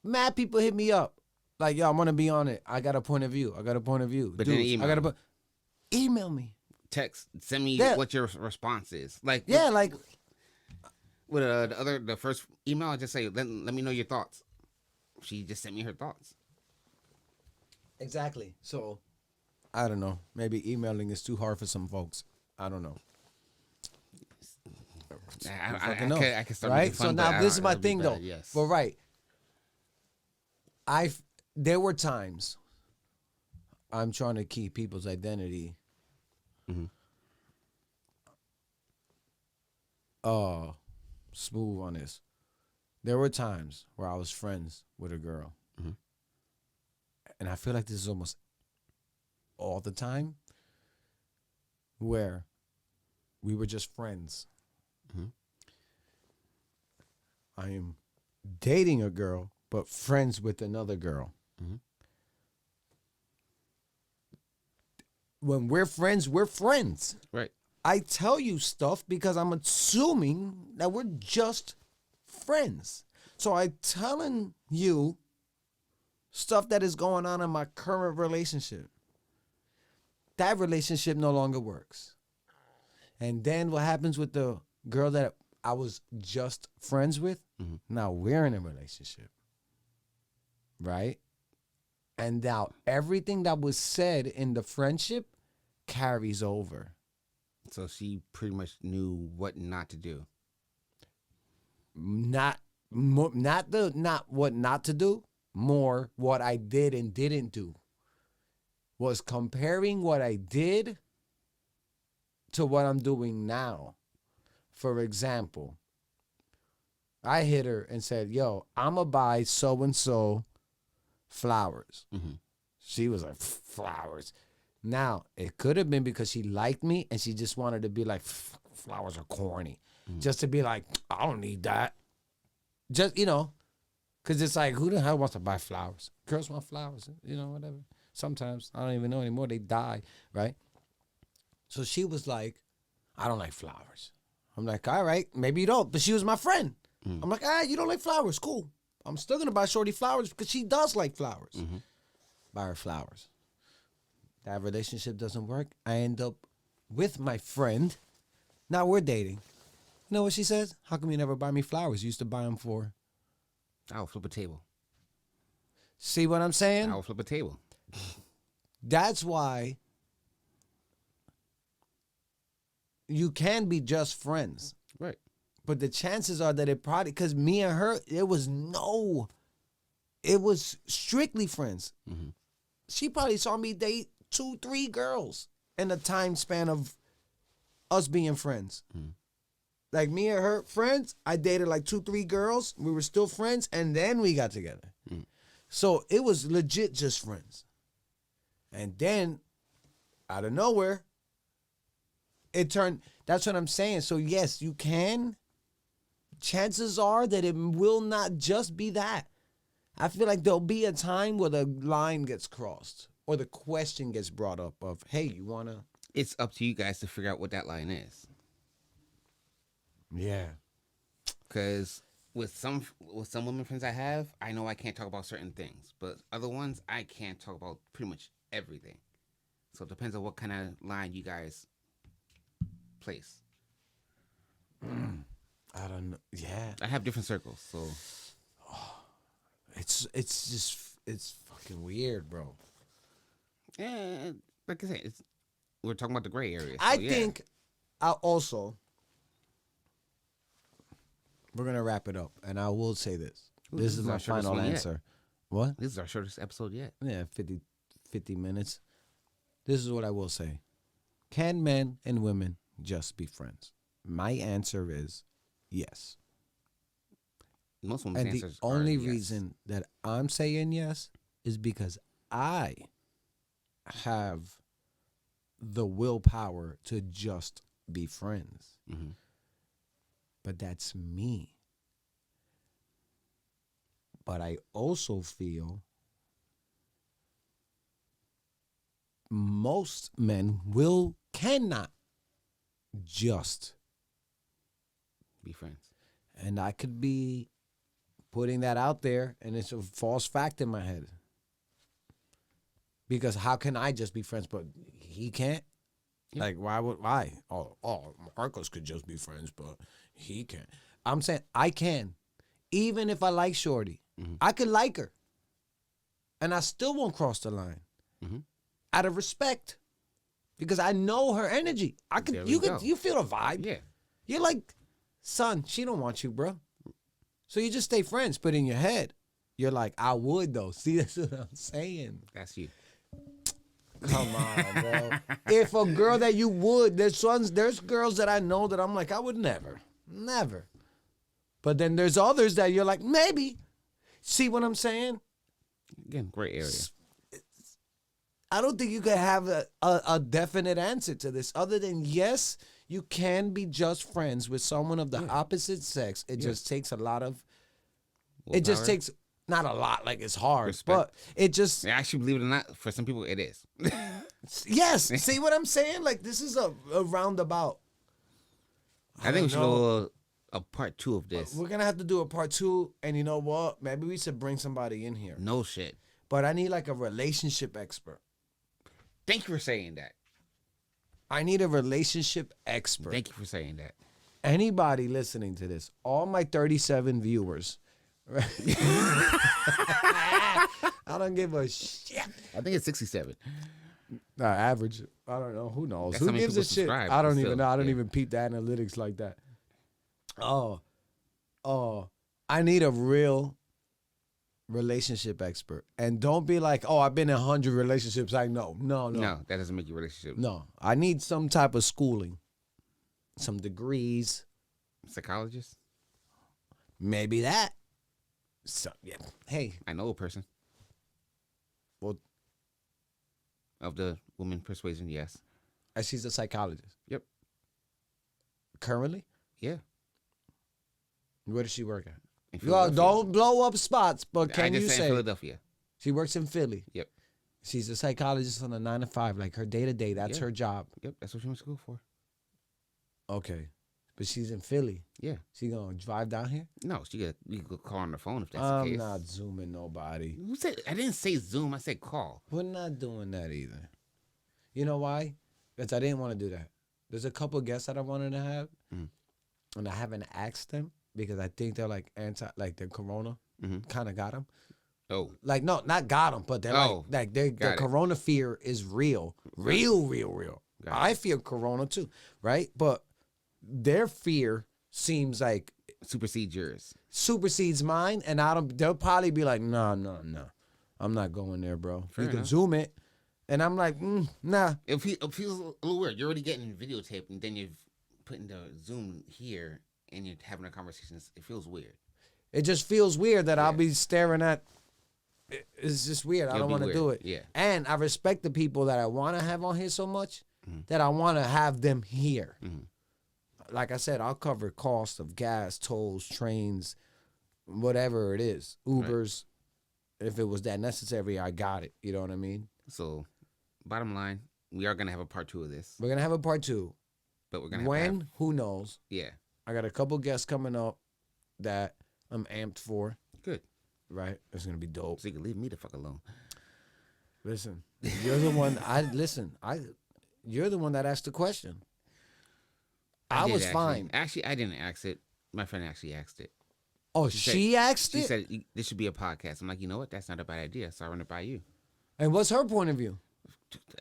Mad people hit me up. Like, yo, I want to be on it. I got a point of view. But dudes, then email me. Text. Send me what your response is. Like, with the first email, I just say, let me know your thoughts. She just sent me her thoughts. Exactly. So, I don't know. Maybe emailing is too hard for some folks. I don't know. I can start right. So now this is my thing, though. Yes. But right. There were times I'm trying to keep people's identity smooth on this. There were times where I was friends with a girl. And I feel like this is almost all the time where we were just friends. I am dating a girl, but friends with another girl. When we're friends, we're friends. Right. I tell you stuff because I'm assuming that we're just friends. So I'm telling you stuff that is going on in my current relationship. That relationship no longer works. And then what happens with the girl that I was just friends with? Now we're in a relationship. Right? And now everything that was said in the friendship carries over. So she pretty much knew what not to do. Not what not to do, more what I did and didn't do. was comparing what I did to what I'm doing now. For example, I hit her and said, yo, I'm going to buy so-and-so flowers. Mm-hmm. She was like, flowers. Now, it could have been because she liked me and she just wanted to be like, flowers are corny. Mm-hmm. Just to be like, I don't need that. Just, because it's like, who the hell wants to buy flowers? Girls want flowers, whatever. Sometimes, I don't even know anymore. They die, right? So she was like, I don't like flowers. I'm like, all right, maybe you don't. But she was my friend. Mm. I'm like, all right, you don't like flowers. Cool. I'm still going to buy Shorty flowers because she does like flowers. Mm-hmm. Buy her flowers. That relationship doesn't work. I end up with my friend. Now we're dating. You know what she says? How come you never buy me flowers? You used to buy them for. I'll flip a table. See what I'm saying? I'll flip a table. That's why you can be just friends. Right. But the chances are that it probably, because me and her, it was strictly friends. Mm-hmm. She probably saw me date 2-3 girls in the time span of us being friends. Mm-hmm. Like me and her friends, I dated like 2-3 girls. We were still friends, and then we got together. Mm-hmm. So it was legit just friends. And then, out of nowhere, it turned, that's what I'm saying. So yes, you can. Chances are that it will not just be that. I feel like there'll be a time where the line gets crossed or the question gets brought up of, hey, you want to? It's up to you guys to figure out what that line is. Yeah. Because with some women friends I have, I know I can't talk about certain things. But other ones, I can't talk about pretty much everything. So it depends on what kind of line you guys place. I don't know. Yeah. I have different circles, so. It's fucking weird, bro. Yeah, like I said, we're talking about the gray area. So I think we're going to wrap it up, and I will say this. This is my final answer. Yet. What? This is our shortest episode yet. Yeah, 50 minutes. This is what I will say. Can men and women just be friends? My answer is yes. Most women's and answers the only are yes. reason that I'm saying yes is because I have the willpower to just be friends. Mm-hmm. But that's me. But I also feel most men cannot just be friends. And I could be putting that out there, and it's a false fact in my head. Because how can I just be friends, but he can't? Yeah. Like, why? Oh, Marcos could just be friends, but he can't. I'm saying I can. Even if I like Shorty, mm-hmm. I could like her. And I still won't cross the line. Mm-hmm. Out of respect. Because I know her energy. You feel the vibe. Yeah. You're like, son, she don't want you, bro. So you just stay friends, but in your head, you're like, I would though. See, that's what I'm saying. That's you. Come on, bro. If a girl that you would, there's girls that I know that I'm like, I would never. But then there's others that you're like, maybe. See what I'm saying? Again, great area. I don't think you could have a definite answer to this other than yes, you can be just friends with someone of the opposite sex. It just takes a lot of... Willpower. It just takes... Not a lot, like it's hard, respect. But it just... Actually, believe it or not, for some people, it is. Yes. See what I'm saying? Like, this is a roundabout. I think we should do a part 2 of this. We're going to have to do a part 2, and you know what? Maybe we should bring somebody in here. No shit. But I need like a relationship expert. Thank you for saying that. I need a relationship expert. Thank you for saying that. Anybody listening to this, all my 37 viewers... Right. I don't give a shit. I think it's 67. Average. I don't know. Who knows? That's who gives a shit? I don't even know. I don't even peep the analytics like that. Oh, I need a real relationship expert. And don't be like, oh, I've been in 100 relationships. I know. No. No, that doesn't make you a relationship. No. I need some type of schooling, some degrees. Psychologist? Maybe that. So, yeah. Hey. I know a person. Well, of the woman persuasion, yes. And she's a psychologist. Yep. Currently? Yeah. Where does she work at? Well, don't blow up spots, but can you say Philadelphia? She works in Philly. Yep. She's a psychologist on a 9 to 5, like her day to day. That's her job. Yep, that's what she went to school for. Okay, but she's in Philly. Yeah. She gonna drive down here? No, you could call on the phone if that's the case. I'm not zooming nobody. Who said? I didn't say Zoom. I said call. We're not doing that either. You know why? Because I didn't want to do that. There's a couple guests that I wanted to have, and I haven't asked them because I think they're like they're Corona kind of got them. Oh, like no, not got them, but they're like their Corona fear is real. I fear Corona too, right? But their fear seems like supersedes mine, and they'll probably be like, no, I'm not going there, bro. You can Zoom it, and I'm like, nah. It feels a little weird. You're already getting videotaped, and then you're putting the Zoom here, and you're having a conversation. It feels weird. It just feels weird that I'll be staring at. It's just weird. I don't want to do it. Yeah. And I respect the people that I want to have on here so much that I want to have them here. Like I said, I'll cover cost of gas, tolls, trains, whatever it is, Ubers. Right. If it was that necessary, I got it. You know what I mean? So, bottom line, we are gonna have a part 2 of this. We're gonna have a part 2, but we're gonna who knows? Yeah. I got a couple guests coming up that I'm amped for. Good. Right? It's going to be dope. So you can leave me the fuck alone. Listen, you're the one. You're the one that asked the question. I was fine. Actually, I didn't ask it. My friend actually asked it. Oh, she asked it? She said, this should be a podcast. I'm like, you know what? That's not a bad idea. So I run it by you. And what's her point of view?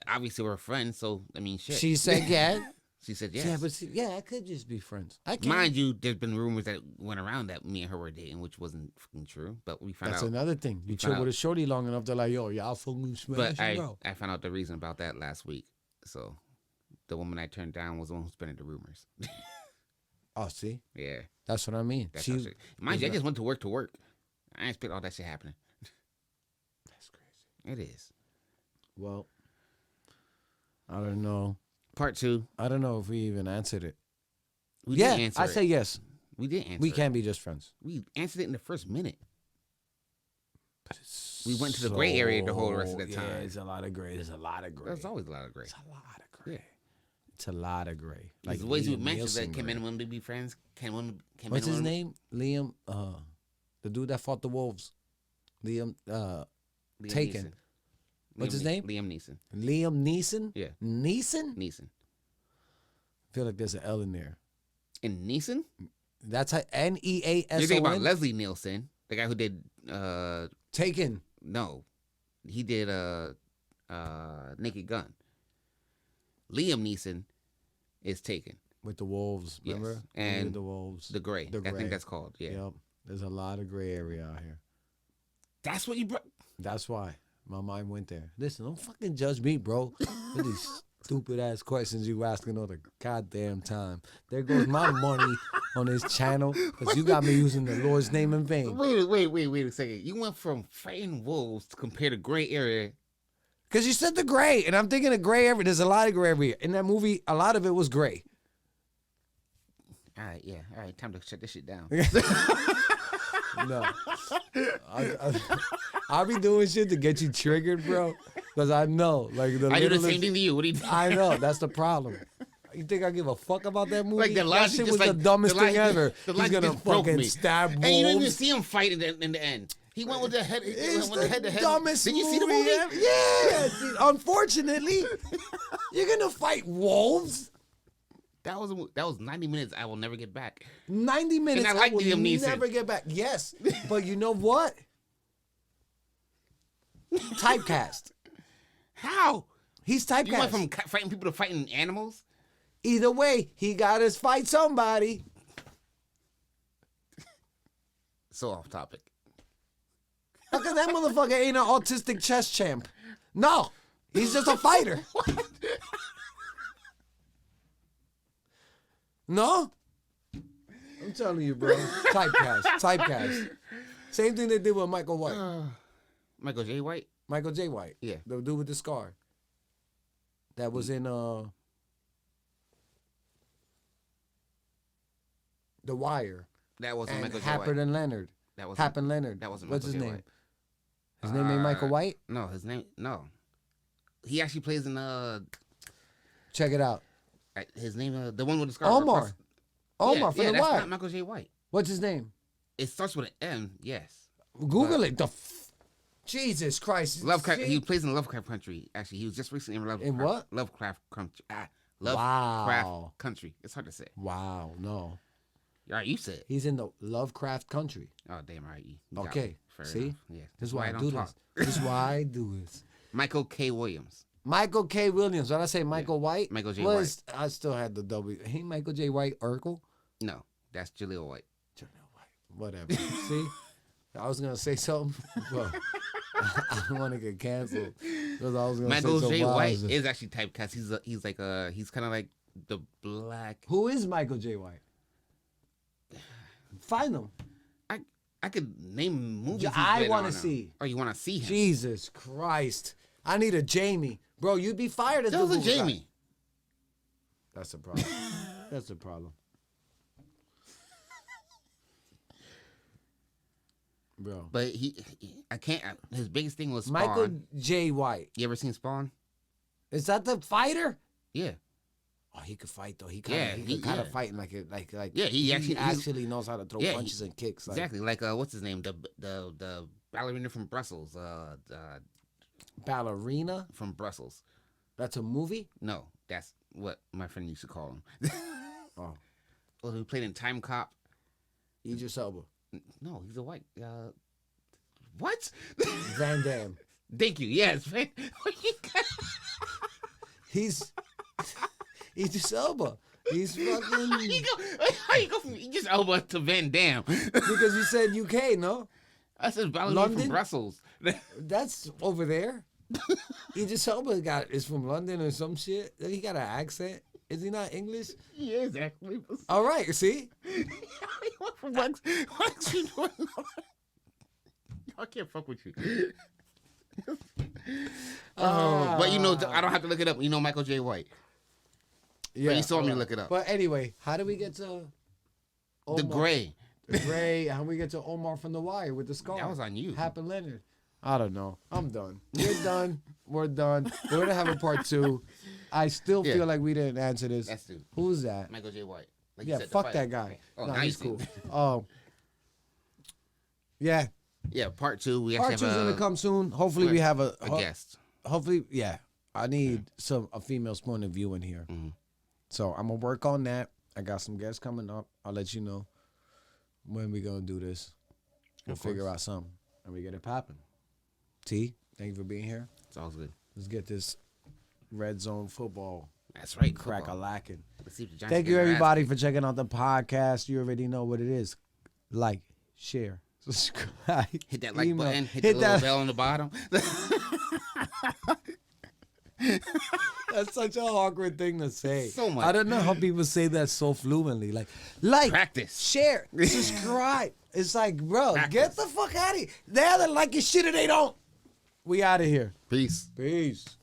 Obviously, we're friends. So, I mean, shit. She said, yeah. She said yes. Yeah, but I could just be friends. I can. Mind you, there's been rumors that went around that me and her were dating, which wasn't fucking true. But we found out. That's another thing. You chill with a shorty long enough, they're like, yo, y'all fucking smash. But I found out the reason about that last week. So the woman I turned down was the one who spread the rumors. Oh, see? Yeah. That's what I mean. Mind you, I just went to work. I ain't expect all that shit happening. That's crazy. It is. Well, I don't know. Part 2. I don't know if we even answered it. We did answer I say yes. We did answer We can be just friends. We answered it in the first minute. But we went to the gray area the whole rest of the time. Yeah, it's a lot of gray. There's a lot of gray. There's always a lot of gray. It's a lot of gray. Yeah. It's a lot of gray. Like the ways you mentioned that can men and women be friends? What's his name? Liam, the dude that fought the wolves. Liam Taken. Neeson. What's his name? Liam Neeson. Liam Neeson? Yeah. Neeson? Neeson. I feel like there's an L in there. In Neeson? That's how Neason. You're thinking about Leslie Nielsen, the guy who did Taken. No. He did Naked Gun. Liam Neeson is Taken. With the wolves, remember? Yes. And the wolves. The gray. I think that's called. Yeah. Yep. There's a lot of gray area out here. That's what you brought. That's why. My mind went there. Listen, don't fucking judge me, bro. With these stupid ass questions you asking all the goddamn time. There goes my money on this channel because you got me using the Lord's name in vain. Wait a second. You went from fighting wolves to compare the gray area. Because you said the gray, and I'm thinking the gray area. There's a lot of gray area. In that movie, a lot of it was gray. All right, yeah. All right, time to shut this shit down. No. I'll be doing shit to get you triggered, bro. Because I know. I do the same thing to you. What do you think? I know. That's the problem. You think I give a fuck about that movie? Like that shit was the dumbest thing ever. He's going to fucking stab wolves. And you didn't even see him fight in the end. He went with the head. It's the the dumbest Did you see the movie? Yeah. Unfortunately, you're going to fight wolves? That was 90 minutes I will never get back. 90 minutes and I will Liam Neeson. Never get back. Yes, but you know what? Typecast. How? He's typecast. You went from fighting people to fighting animals? Either way, he got to fight somebody. So off topic. How come that motherfucker ain't an autistic chess champ? No, he's just a fighter. No? I'm telling you, bro. Typecast. Same thing they did with Michael White. Michael J. White? Michael J. White. Yeah. The dude with the scar. That was in The Wire. That wasn't Michael J. Happer White. and Leonard. That was Happen Leonard. That wasn't What's Michael his J. name? White. His name ain't Michael White? No, no. He actually plays in Check it out. his name, the one with the scar. Omar. Omar from The that's Wire. not Michael J. White. What's his name? It starts with an M, yes. Google it. Jesus Christ. Lovecraft. He plays in Lovecraft Country. Actually, he was just recently in Lovecraft. In what? Lovecraft Country. Lovecraft Country. It's hard to say. Wow, no. All right, you said. He's in the Lovecraft Country. Oh, damn right. You got Okay. me. Fair See? enough. Yeah. This is why I don't do talk. this. This is why I do this. Michael K. Williams. Michael K. Williams. When I say Michael White, Michael J. White. I still had the W. He Michael J. White Urkel? No, that's Jaleel White. Jaleel White. Whatever. See? I was going to say something, but I don't want to get canceled. Because I was going to say Michael something. J. White is actually typecast. He's kind of like the black. Who is Michael J. White? Find him. I could name movies. I want to see. Oh, you want to see him? Jesus Christ. I need a Jamie. Bro, you'd be fired as That was a Jamie. Guy. That's the problem. That's the problem. Bro. But I can't. His biggest thing was Spawn. Michael J. White. You ever seen Spawn? Is that the fighter? Yeah. Oh, he could fight though. He kind of fighting like Yeah, he actually knows how to throw punches and kicks. Exactly. Like what's his name? The ballerina from Brussels. Ballerina from Brussels. That's a movie? No, that's what my friend used to call him. Oh. Well, he played in Time Cop. Idris Elba. No, he's a white. What? Van Damme. Thank you. Yes. He's Idris Elba. He's fucking. How you go from Idris Elba to Van Damme? Because you said UK, no? I said ballerina from Brussels. That's over there. Idris Elba is from London or some shit. He got an accent. Is he not English? Yeah, exactly. All right, see? I can't fuck with you. But you know, I don't have to look it up. You know Michael J. White. Yeah. But you told me to look it up. But anyway, how do we get to Omar? The Gray? The Gray. How do we get to Omar from The Wire with the scar? That was on you. Happen Leonard. I don't know. I'm done. We're done. We're done. We're gonna have a part 2. I still feel like we didn't answer this. That's dude. Who's that? Michael J. White. Like yeah, fuck that guy. Oh, no, nice. He's cool. Oh. Yeah. Yeah, part 2. We part 2 is gonna come soon. Hopefully we have a guest. Hopefully, yeah. I need a female's point of view in here. Mm-hmm. So I'm gonna work on that. I got some guests coming up. I'll let you know when we gonna do this. We'll figure out something and we get it popping. T, thank you for being here. It's all good. Let's get this red zone football. That's right. Crack-a-lackin'. Thank Thank you, everybody, for checking out the podcast. You already know what it is. Like, share, subscribe. Hit that like button. Hit the little bell on the bottom. That's such a awkward thing to say. So much. I don't know how people say that so fluently. Like, practice, share, subscribe. It's like, bro, get the fuck out of here. They either like your shit or they don't. We out of here. Peace. Peace.